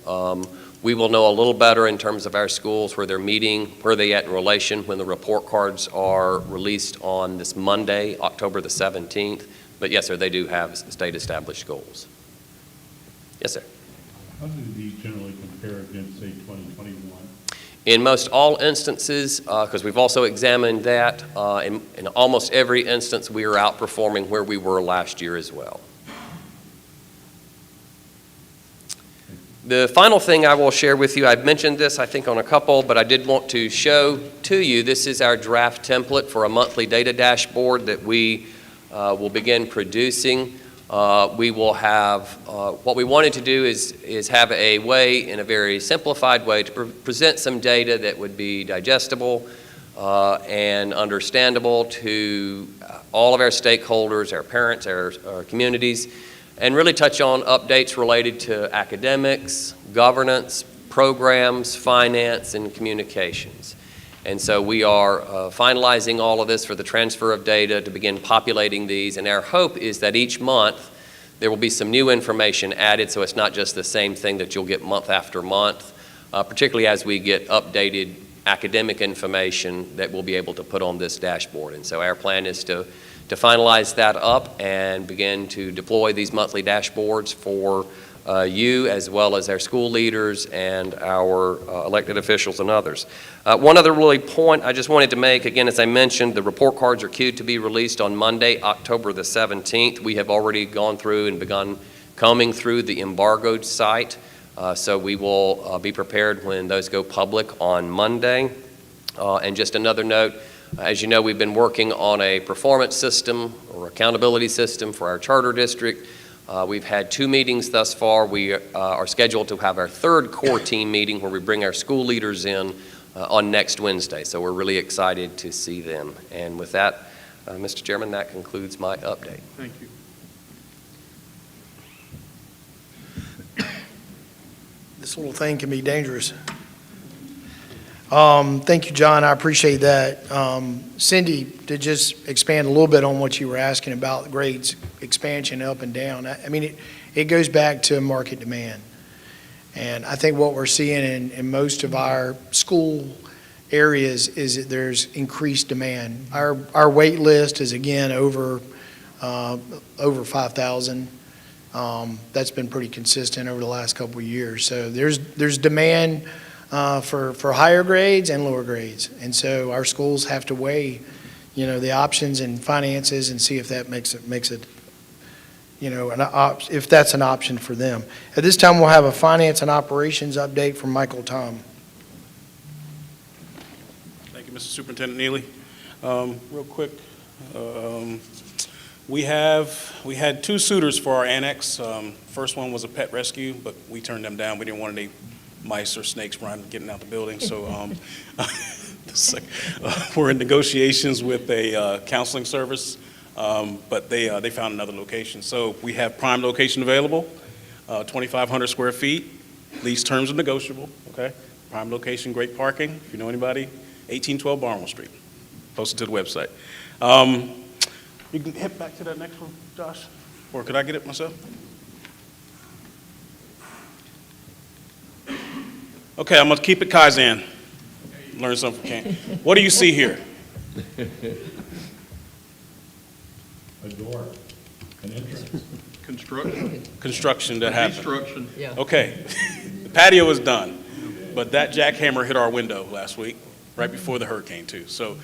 We will know a little better in terms of our schools where they're meeting, where they at in relation when the report cards are released on this Monday, October the 17th. But yes, sir, they do have state-established goals. Yes, sir. How do these generally compare against, say, 2021? In most all instances, because we've also examined that, in almost every instance, we are outperforming where we were last year as well. The final thing I will share with you, I've mentioned this, I think, on a couple, but I did want to show to you, this is our draft template for a monthly data dashboard that we will begin producing. We will have, what we wanted to do is have a way, in a very simplified way, to present some data that would be digestible and understandable to all of our stakeholders, our parents, our communities, and really touch on updates related to academics, governance, programs, finance, and communications. And so we are finalizing all of this for the transfer of data to begin populating these, and our hope is that each month there will be some new information added, so it's not just the same thing that you'll get month after month, particularly as we get updated academic information that we'll be able to put on this dashboard. And so our plan is to finalize that up and begin to deploy these monthly dashboards for you, as well as our school leaders and our elected officials and others. One other really point I just wanted to make, again, as I mentioned, the report cards are queued to be released on Monday, October the 17th. We have already gone through and begun combing through the embargoed site, so we will be prepared when those go public on Monday. And just another note, as you know, we've been working on a performance system or accountability system for our charter district. We've had 2 meetings thus far. We are scheduled to have our 3rd core team meeting where we bring our school leaders in on next Wednesday. So we're really excited to see them. And with that, Mr. Chairman, that concludes my update. Thank you. This little thing can be dangerous. Thank you, John. I appreciate that. Cindy, to just expand a little bit on what you were asking about grades expansion up and down. I mean, it goes back to market demand. And I think what we're seeing in most of our school areas is that there's increased demand. Our wait list is, again, over 5,000. That's been pretty consistent over the last couple of years. So there's demand for higher grades and lower grades. And so our schools have to weigh, the options and finances and see if that makes it, if that's an option for them. At this time, we'll have a finance and operations update from Michael Tom. Thank you, Mr. Superintendent Neely. Real quick, we had 2 suitors for our annex. First one was a pet rescue, but we turned them down. We didn't want any mice or snakes getting out the building. So we're in negotiations with a counseling service, but they found another location. So we have prime location available, 2,500 square feet. Lease terms are negotiable, okay? Prime location, great parking. If you know anybody, 1812 Barnwell Street, posted to the website. You can hit back to that next one, Josh, or could I get it myself? Okay, I'm gonna keep it Kaizen. Learn something from Kane. What do you see here? A door, an entrance. Construction that happened. Construction. Yeah. Okay, the patio is done, but that jackhammer hit our window last week, right before the hurricane too. So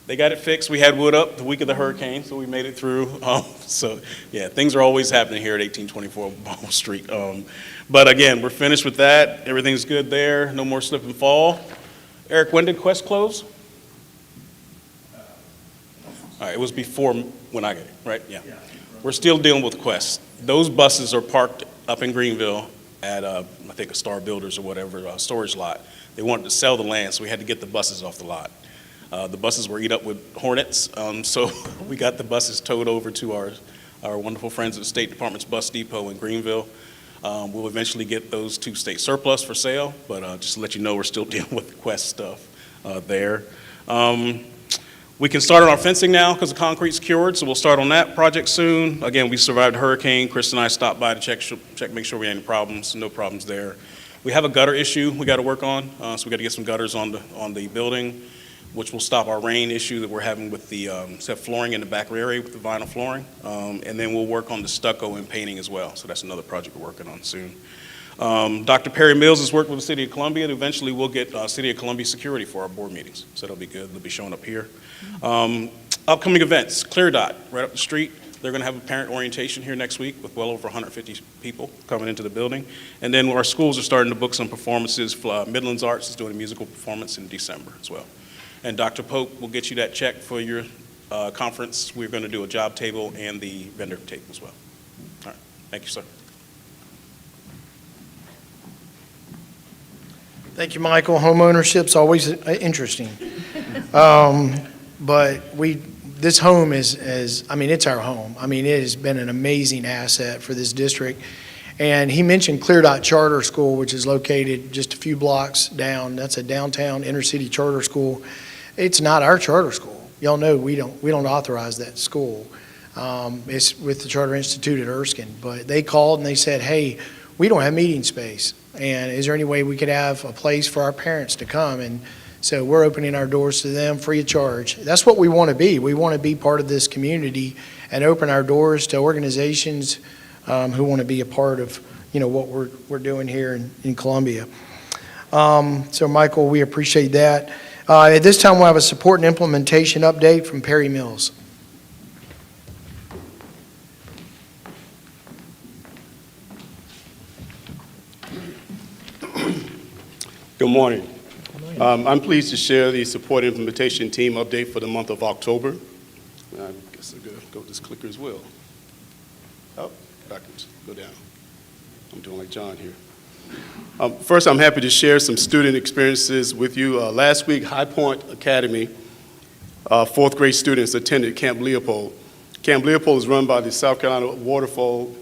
they got it fixed. We had wood up the week of the hurricane, so we made it through. So yeah, things are always happening here at 1824 Barnwell Street. But again, we're finished with that. Everything's good there. No more slip and fall. Eric, when did Quest close? All right, it was before when I got it, right? Yeah. We're still dealing with Quest. Those buses are parked up in Greenville at, I think, a Star Builders or whatever, storage lot. They wanted to sell the land, so we had to get the buses off the lot. The buses were eat up with hornets, so we got the buses towed over to our wonderful friends at the State Department's bus depot in Greenville. We'll eventually get those to state surplus for sale, but just to let you know, we're still dealing with the Quest stuff there. We can start on our fencing now because the concrete's cured, so we'll start on that project soon. Again, we survived a hurricane. Chris and I stopped by to check, make sure we had any problems. No problems there. We have a gutter issue we got to work on, so we got to get some gutters on the building, which will stop our rain issue that we're having with the set flooring in the back area with the vinyl flooring. And then we'll work on the stucco and painting as well. So that's another project we're working on soon. Dr. Perry Mills has worked with the City of Columbia, and eventually we'll get City of Columbia security for our board meetings. So that'll be good. They'll be showing up here. Upcoming events, Clear Dot, right up the street. They're going to have a parent orientation here next week with well over 150 people coming into the building. And then our schools are starting to book some performances. Midlands Arts is doing a musical performance in December as well. And Dr. Pope will get you that check for your conference, we're going to do a job table and the vendor table as well. All right, thank you, sir. Thank you, Michael. Homeownership's always interesting. But this home it's our home. I mean, it has been an amazing asset for this district. And he mentioned Clear Dot Charter School, which is located just a few blocks down. That's a downtown inner-city charter school. It's not our charter school. Y'all know we don't authorize that school. It's with the Charter Institute at Erskine. But they called and they said, hey, we don't have meeting space. And is there any way we could have a place for our parents to come? And so we're opening our doors to them free of charge. That's what we want to be. We want to be part of this community and open our doors to organizations who want to be a part of, what we're doing here in Columbia. So Michael, we appreciate that. At this time, we'll have a support and implementation update from Perry Mills. Good morning. I'm pleased to share the support implementation team update for the month of October. I guess I'm going to go with this clicker as well. Oh, backwards, go down. I'm doing like John here. First, I'm happy to share some student experiences with you. Last week, High Point Academy, fourth grade students attended Camp Leopold. Camp Leopold is run by the South Carolina Waterfall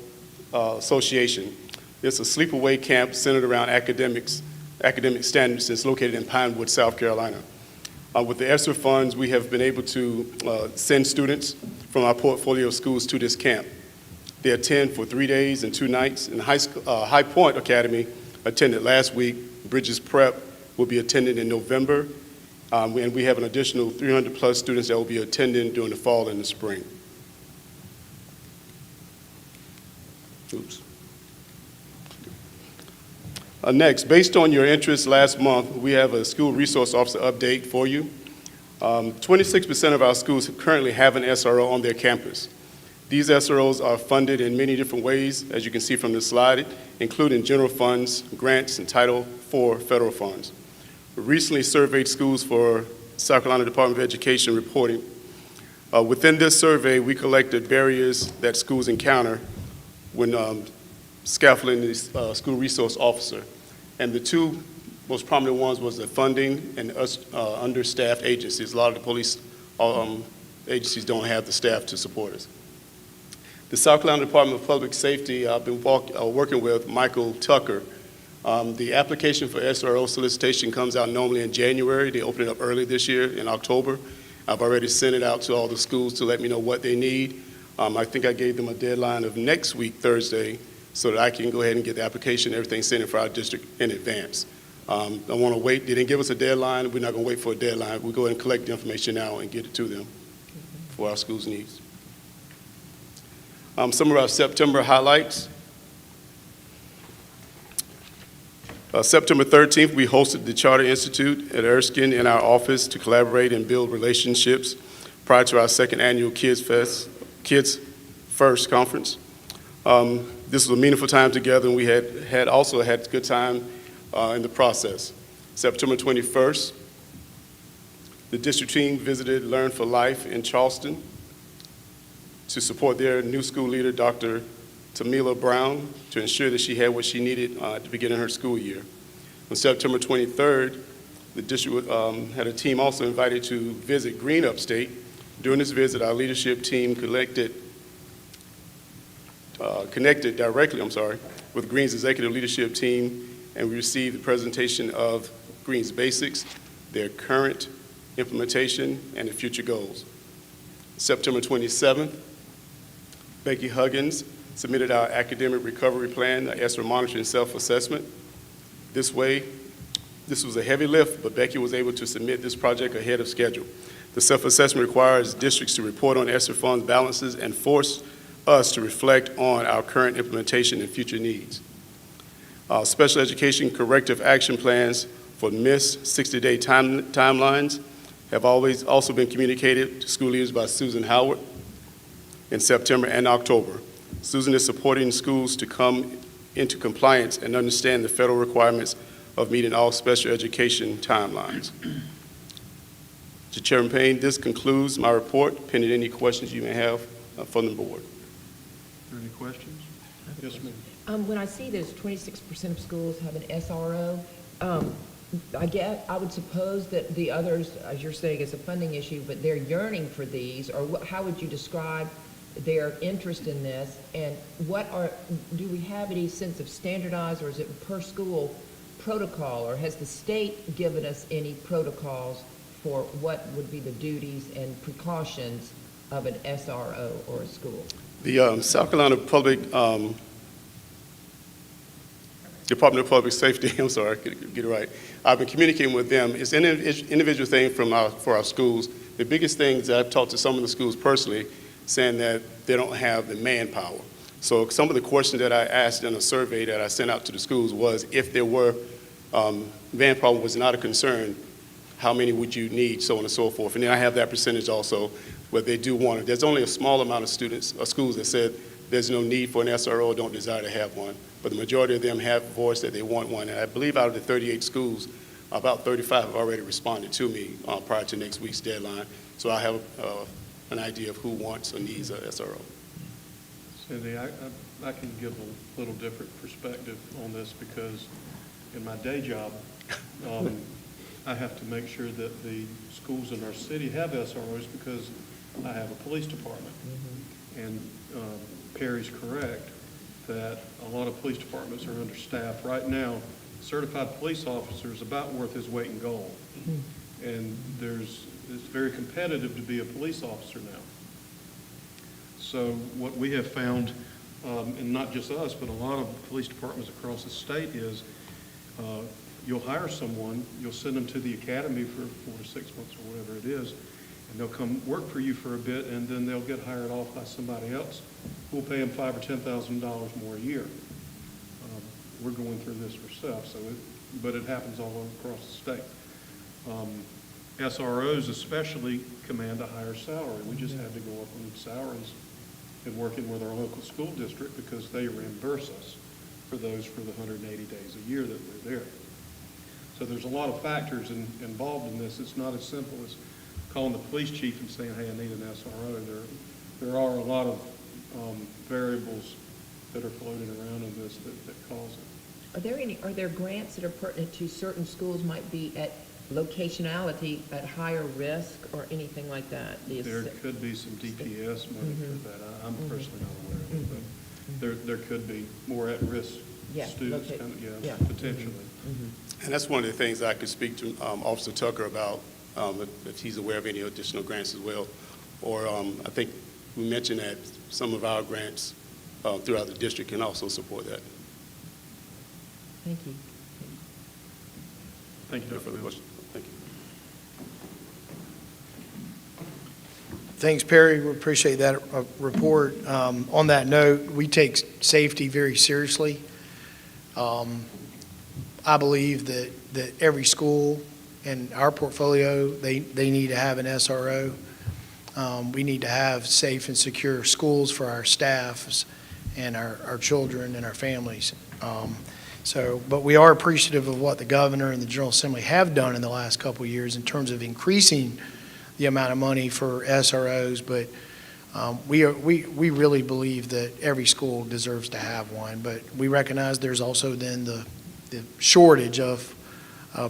Association. It's a sleepaway camp centered around academic standards that's located in Pinewood, South Carolina. With the ESSER funds, we have been able to send students from our portfolio of schools to this camp. They attend for 3 days and 2 nights, and High Point Academy attended last week. Bridges Prep will be attending in November, and we have an additional 300-plus students that will be attending during the fall and the spring. Oops. Next, based on your interest last month, we have a school resource officer update for you. 26% of our schools currently have an SRO on their campus. These SROs are funded in many different ways, as you can see from the slide, including general funds, grants, and Title IV federal funds. We recently surveyed schools for South Carolina Department of Education reporting. Within this survey, we collected barriers that schools encounter when scaffolding the school resource officer. And the two most prominent ones was the funding and understaffed agencies. A lot of the police agencies don't have the staff to support us. The South Carolina Department of Public Safety, I've been working with Michael Tucker. The application for SRO solicitation comes out normally in January. They opened it up early this year in October. I've already sent it out to all the schools to let me know what they need. I think I gave them a deadline of next week, Thursday, so that I can go ahead and get the application, everything sent in for our district in advance. I want to wait. They didn't give us a deadline. We're not going to wait for a deadline. We'll go ahead and collect the information now and get it to them for our schools' needs. Some of our September highlights. September 13th, we hosted the Charter Institute at Erskine in our office to collaborate and build relationships prior to our second annual Kids First conference. This was a meaningful time together, and we had also had a good time in the process. September 21st, the district team visited Learn for Life in Charleston to support their new school leader, Dr. Tamila Brown, to ensure that she had what she needed at the beginning of her school year. On September 23rd, the district had a team also invited to visit Green Upstate. During this visit, our leadership team connected directly, with Green's executive leadership team, and we received the presentation of Green's basics, their current implementation, and the future goals. September 27th, Becky Huggins submitted our academic recovery plan, the ESSER monitoring self-assessment. This was a heavy lift, but Becky was able to submit this project ahead of schedule. The self-assessment requires districts to report on ESSER funds balances and force us to reflect on our current implementation and future needs. Special education corrective action plans for missed 60-day timelines have always also been communicated to school leaders by Susan Howard in September and October. Susan is supporting schools to come into compliance and understand the federal requirements of meeting all special education timelines. Mr. Chairman Payne, this concludes my report, pending any questions you may have from the board. Any questions? Yes, ma'am. When I see there's 26% of schools have an SRO, I would suppose that the others, as you're saying, it's a funding issue, but they're yearning for these, or how would you describe their interest in this? And do we have any sense of standardized, or is it per school protocol, or has the state given us any protocols for what would be the duties and precautions of an SRO or a school? The South Carolina Department of Public Safety, I'm sorry, I could get it right. I've been communicating with them. It's an individual thing for our schools. The biggest things that I've talked to some of the schools personally, saying that they don't have the manpower. So some of the questions that I asked in a survey that I sent out to the schools was, if there were, manpower was not a concern, how many would you need, so on and so forth. And then I have that percentage also, but they do want it. There's only a small amount of students or schools that said there's no need for an SRO, don't desire to have one. But the majority of them have voiced that they want one. And I believe out of the 38 schools, about 35 have already responded to me prior to next week's deadline. So I have an idea of who wants or needs a SRO. Cindy, I can give a little different perspective on this, because in my day job, I have to make sure that the schools in our city have SROs, because I have a police department. And Perry's correct that a lot of police departments are understaffed. Right now, certified police officer is about worth his weight in gold. And it's very competitive to be a police officer now. So what we have found, and not just us, but a lot of police departments across the state, is you'll hire someone, you'll send them to the academy for 4 to 6 months or whatever it is, and they'll come work for you for a bit, and then they'll get hired off by somebody else. We'll pay them $5,000 or $10,000 more a year. We're going through this ourselves, but it happens all across the state. SROs especially command a higher salary. We just had to go up on salaries in working with our local school district, because they reimburse us for the 180 days a year that we're there. So there's a lot of factors involved in this. It's not as simple as calling the police chief and saying, hey, I need an SRO. There are a lot of variables that are floating around in this that cause it. Are there grants that are pertinent to certain schools might be at locationality at higher risk, or anything like that? There could be some DPS money for that. I'm personally not aware of it, but there could be more at-risk students, potentially. And that's one of the things I could speak to Officer Tucker about, if he's aware of any additional grants as well. Or I think we mentioned that some of our grants throughout the district can also support that. Thank you. Thank you, No Dr. further Mills. questions. Thank you. Thanks, Perry. We appreciate that report. On that note, we take safety very seriously. I believe that every school in our portfolio, they need to have an SRO. We need to have safe and secure schools for our staffs and our children and our families. But we are appreciative of what the governor and the General Assembly have done in the last couple of years in terms of increasing the amount of money for SROs. But we really believe that every school deserves to have one. But we recognize there's also then the shortage of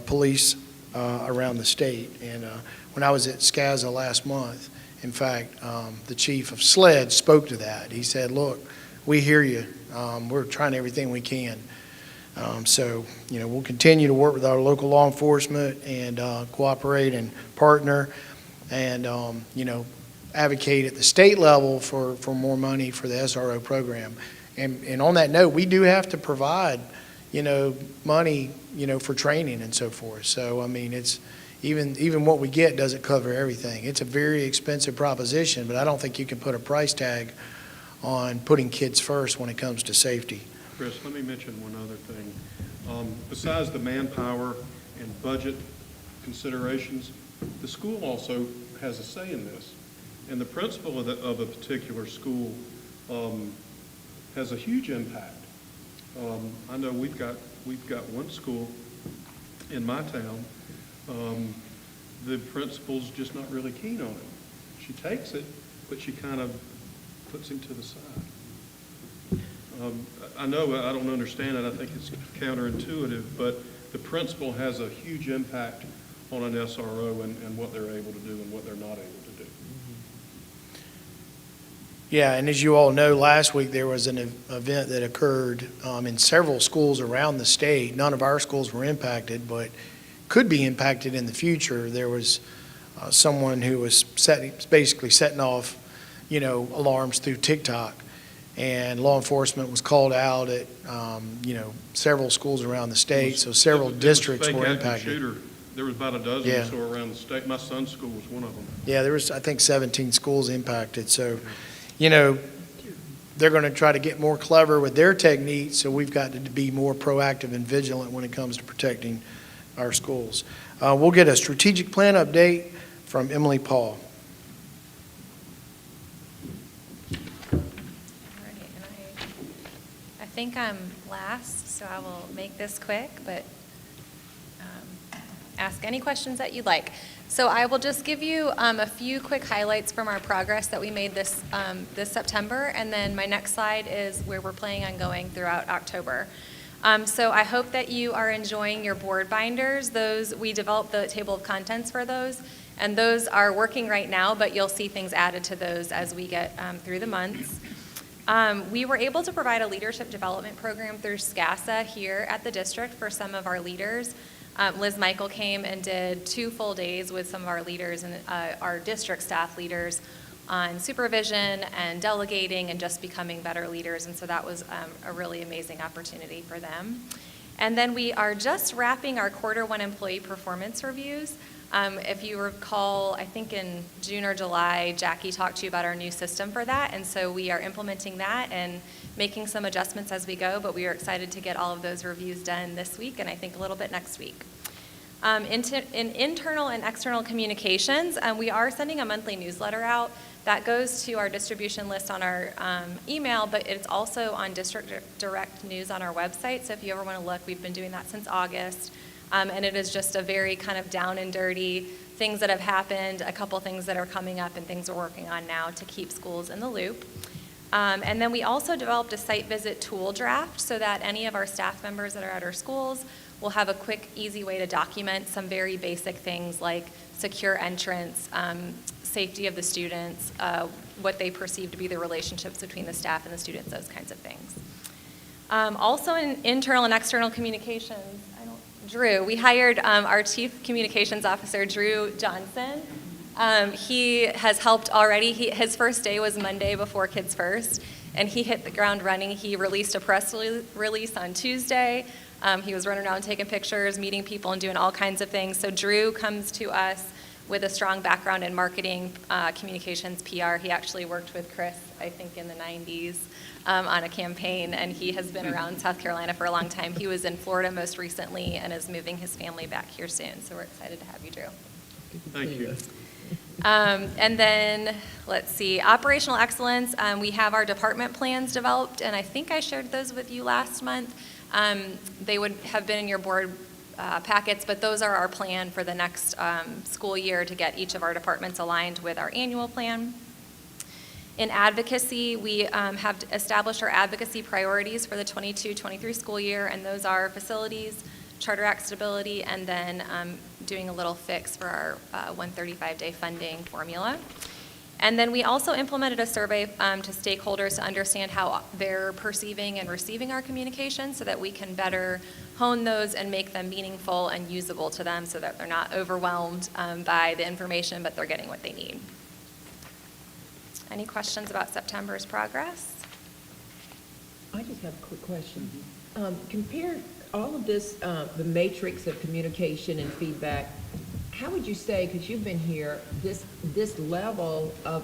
police around the state. And when I was at SCASA last month, in fact, the chief of SLED spoke to that. He said, look, we hear you. We're trying everything we can. We'll continue to work with our local law enforcement and cooperate and partner and, advocate at the state level for more money for the SRO program. And on that note, we do have to provide, money, for training and so forth. So, it's even what we get doesn't cover everything. It's a very expensive proposition, but I don't think you can put a price tag on putting kids first when it comes to safety. Chris, let me mention one other thing. Besides the manpower and budget considerations, the school also has a say in this. And the principal of a particular school has a huge impact. I know we've got one school in my town the principal's just not really keen on it. She takes it, but she kind of puts him to the side. I know I don't understand it. I think it's counterintuitive, but the principal has a huge impact on an SRO and what they're able to do and what they're not able to do. Yeah, and as you all know, last week there was an event that occurred in several schools around the state. None of our schools were impacted, but could be impacted in the future. There was someone who was basically setting off, alarms through TikTok, and law enforcement was called out at, several schools around the state, so several districts were impacted. There was about a dozen Yeah. or so around the state. My son's school was one of them. Yeah, there was, I think, 17 schools impacted, so, they're going to try to get more clever with their techniques, so we've got to be more proactive and vigilant when it comes to protecting our schools. We'll get a strategic plan update from Emily Paul. All right, and I think I'm last, so I will make this quick, but ask any questions that you'd like. So I will just give you a few quick highlights from our progress that we made this September, and then my next slide is where we're planning on going throughout October. So I hope that you are enjoying your board binders. We developed the table of contents for those, and those are working right now, but you'll see things added to those as we get through the months. We were able to provide a leadership development program through SCASA here at the district for some of our leaders. Liz Michael came and did 2 full days with some of our leaders and our district staff leaders on supervision and delegating and just becoming better leaders, and so that was a really amazing opportunity for them. And then we are just wrapping our Q1 employee performance reviews. If you recall, I think in June or July, Jackie talked to you about our new system for that, and so we are implementing that and making some adjustments as we go, but we are excited to get all of those reviews done this week and I think a little bit next week. In internal and external communications, we are sending a monthly newsletter out that goes to our distribution list on our email, but it's also on district direct news on our website, so if you ever want to look, we've been doing that since August. And it is just a very kind of down and dirty things that have happened, a couple things that are coming up, and things we're working on now to keep schools in the loop. And then we also developed a site visit tool draft so that any of our staff members that are at our schools will have a quick, easy way to document some very basic things like secure entrance, safety of the students, what they perceive to be the relationships between the staff and the students, those kinds of things. Also in internal and external communications, Drew, we hired our Chief Communications Officer, Drew Johnson. He has helped already. His first day was Monday before Kids First, and he hit the ground running. He released a press release on Tuesday. He was running around taking pictures, meeting people, and doing all kinds of things. So Drew comes to us with a strong background in marketing, communications, PR. He actually worked with Chris, I think, in the 90s. On a campaign, and he has been around South Carolina for a long time. He was in Florida most recently and is moving his family back here soon, so we're excited to have you, Drew. Thank you. And then, let's see, operational excellence. We have our department plans developed, and I think I shared those with you last month. They would have been in your board packets, but those are our plan for the next school year to get each of our departments aligned with our annual plan. In advocacy, we have established our advocacy priorities for the 22-23 school year, and those are facilities, Charter Act stability, and then doing a little fix for our 135-day funding formula. And then we also implemented a survey to stakeholders to understand how they're perceiving and receiving our communication so that we can better hone those and make them meaningful and usable to them so that they're not overwhelmed by the information, but they're getting what they need. Any questions about September's progress? I just have a quick question. Compare all of this, the matrix of communication and feedback, how would you say, because you've been here, this level of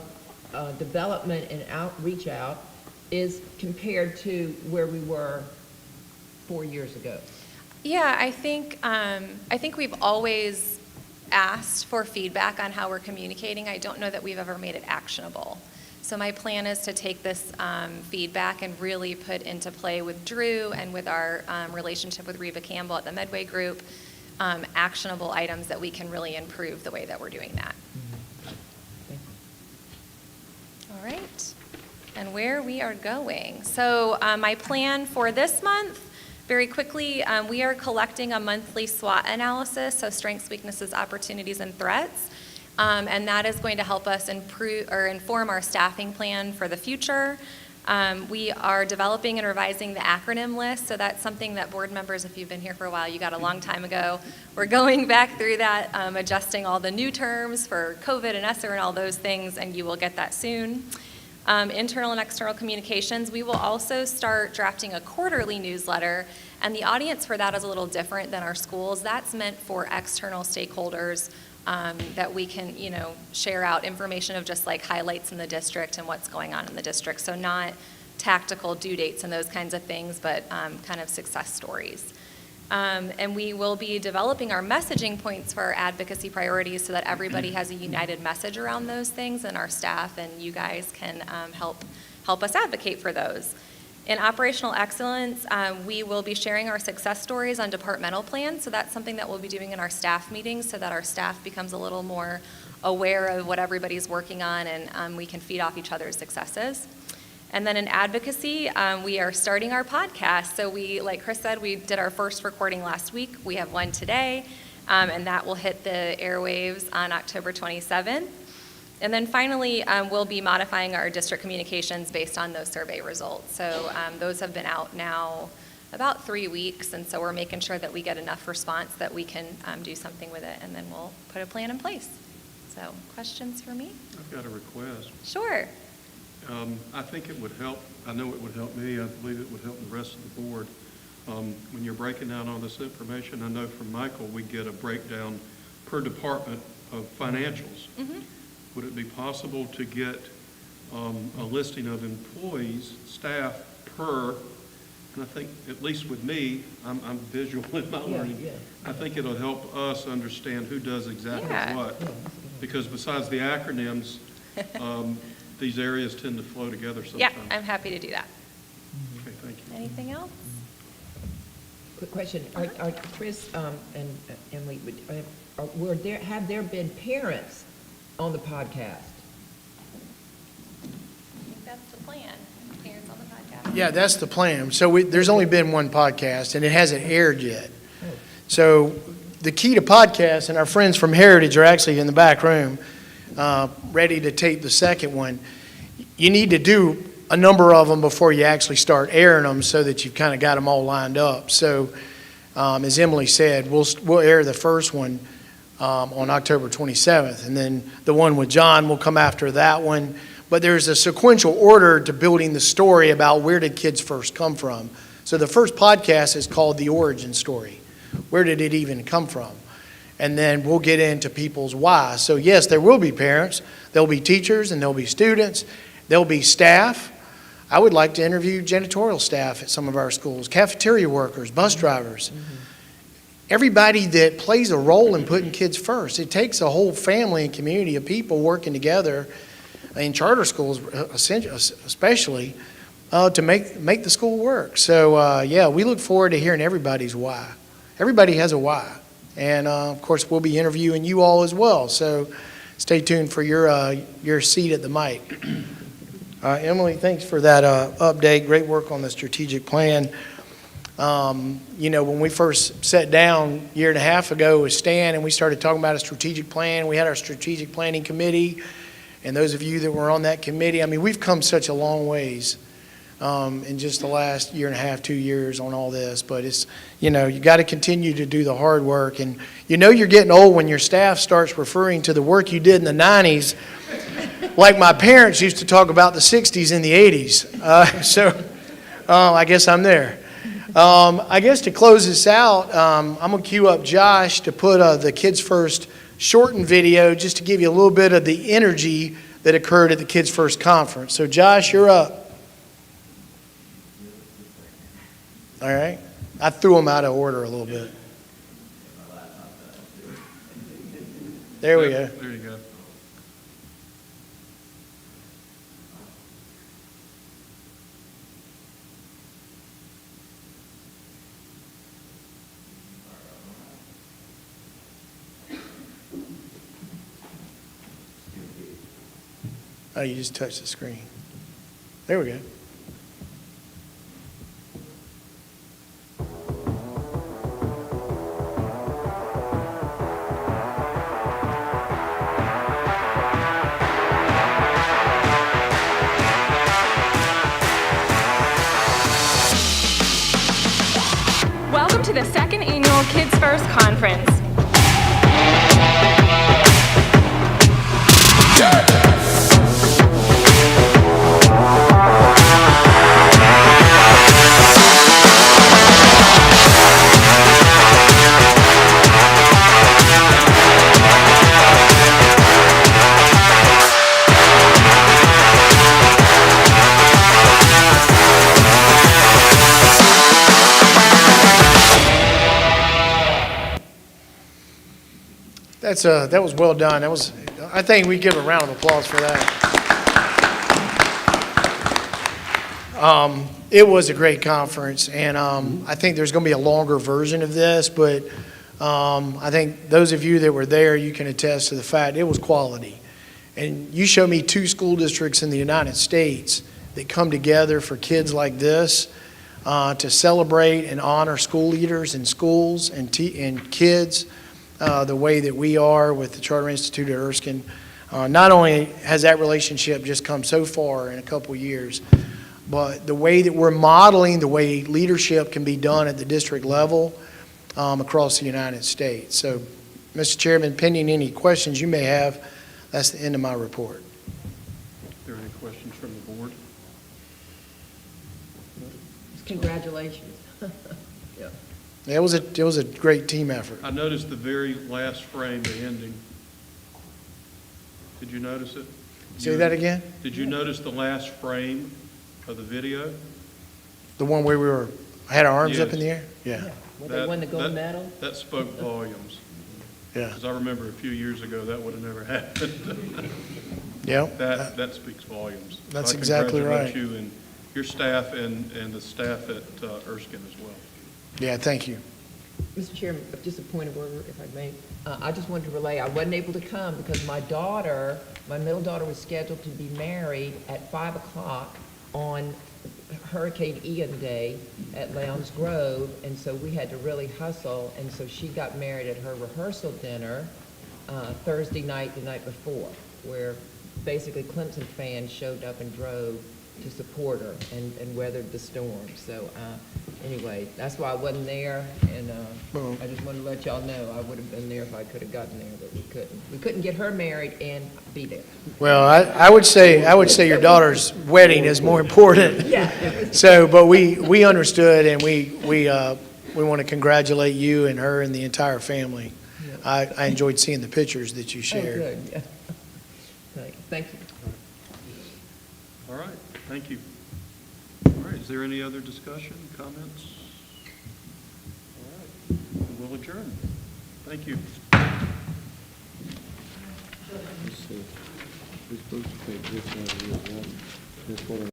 development and outreach out is compared to where we were 4 years ago? Yeah, I think we've always asked for feedback on how we're communicating. I don't know that we've ever made it actionable. So my plan is to take this feedback and really put into play with Drew and with our relationship with Reba Campbell at the Medway Group, actionable items that we can really improve the way that we're doing that. All right, and where we are going. So my plan for this month, very quickly, we are collecting a monthly SWOT analysis, so strengths, weaknesses, opportunities, and threats. And that is going to help us improve or inform our staffing plan for the future. We are developing and revising the acronym list, so that's something that board members, if you've been here for a while, you got a long time ago. We're going back through that, adjusting all the new terms for COVID and ESSER and all those things, and you will get that soon. Internal and external communications, we will also start drafting a quarterly newsletter, and the audience for that is a little different than our schools. That's meant for external stakeholders that we can, share out information of just like highlights in the district and what's going on in the district. So not tactical due dates and those kinds of things, but kind of success stories. And we will be developing our messaging points for our advocacy priorities so that everybody has a united message around those things, and our staff and you guys can help us advocate for those. In operational excellence, we will be sharing our success stories on departmental plans, so that's something that we'll be doing in our staff meetings so that our staff becomes a little more aware of what everybody's working on, and we can feed off each other's successes. And then in advocacy, we are starting our podcast. So we, like Chris said, we did our first recording last week. We have one today, and that will hit the airwaves on October 27th. And then finally, we'll be modifying our district communications based on those survey results. So those have been out now about 3 weeks, and so we're making sure that we get enough response that we can do something with it, and then we'll put a plan in place. So questions for me? I've got a request. Sure. I think it would help, I know it would help me, I believe it would help the rest of the board. When you're breaking down all this information, I know from Michael, we get a breakdown per department of financials. Mm-hmm. Would it be possible to get a listing of employees, staff per, and I think, at least with me, I'm visual in my learning. I think it'll help us understand who does exactly what. Because besides the acronyms, these areas tend to flow together sometimes. Yeah, I'm happy to do that. Okay, thank you. Anything else? Quick question, are Chris and Emily, have there been parents on the podcast? I think that's the plan. Parents on the podcast. Yeah, that's the plan. So there's only been one podcast, and it hasn't aired yet. So the key to podcasts, and our friends from Heritage are actually in the back room, ready to tape the second one. You need to do a number of them before you actually start airing them so that you've kind of got them all lined up. So as Emily said, we'll air the first one on October 27th, and then the one with John will come after that one. But there's a sequential order to building the story about where did kids first come from. So the first podcast is called The Origin Story. Where did it even come from? And then we'll get into people's why. So yes, there will be parents, there'll be teachers, and there'll be students, there'll be staff. I would like to interview janitorial staff at some of our schools, cafeteria workers, bus drivers. Everybody that plays a role in putting kids first. It takes a whole family and community of people working together in charter schools especially to make the school work. So yeah, we look forward to hearing everybody's why. Everybody has a why. And of course, we'll be interviewing you all as well. So stay tuned for your seat at the mic. Emily, thanks for that update. Great work on the strategic plan. When we first sat down a year and a half ago with Stan and we started talking about a strategic plan, we had our strategic planning committee. And those of you that were on that committee, I mean, we've come such a long ways in just the last year and a half, 2 years on all this. But it's, you got to continue to do the hard work. And you're getting old when your staff starts referring to the work you did in the 90s, like my parents used to talk about the 60s and the 80s. So I guess I'm there. I guess to close this out, I'm going to cue up Josh to put the Kids First shortened video just to give you a little bit of the energy that occurred at the Kids First conference. So Josh, you're up. All right. I threw them out of order a little bit. There we go. There you go. Oh, you just touched the screen. There we go. Welcome to the second annual Kids First Conference. That was well done. I think we give a round of applause for that. It was a great conference, and I think there's going to be a longer version of this, but I think those of you that were there, you can attest to the fact it was quality. And you show me 2 school districts in the United States that come together for kids like this to celebrate and honor school leaders in schools and kids. The way that we are with the Charter Institute at Erskine. Not only has that relationship just come so far in a couple years, but the way that we're modeling the way leadership can be done at the district level across the United States. So, Mr. Chairman, pending any questions you may have, that's the end of my report. Are there any questions from the board? Congratulations. It was a great team effort. I noticed the very last frame, the ending. Did you notice it? Say that again? Did you notice the last frame of the video? The one where we had our arms up in the air? Yeah. Well, they won the gold medal? That spoke volumes. Yeah. Because I remember a few years ago, that would have never happened. Yeah. That speaks volumes. That's So I exactly right. congratulate you and your staff and the staff at Erskine as well. Yeah, thank you. Mr. Chairman, just a point of order, if I may. I just wanted to relay, I wasn't able to come because my middle daughter was scheduled to be married at 5 o'clock on Hurricane Ian Day at Lowndes Grove, and so we had to really hustle, and so she got married at her rehearsal dinner Thursday night, the night before, where basically Clemson fans showed up and drove to support her and weathered the storm. So anyway, that's why I wasn't there, and I just wanted to let y'all know I would have been there if I could have gotten there, but we couldn't. We couldn't get her married and be there. Well, I would say your daughter's wedding is more important. Yeah. So, but we understood, and we want to congratulate you and her and the entire family. I enjoyed seeing the pictures that you shared. Oh, good. Yeah. Thank you. All right, thank you. All right, is there any other discussion, comments? All right, we'll adjourn. Thank you. Let's see. We're supposed to take this out of here, right? This one.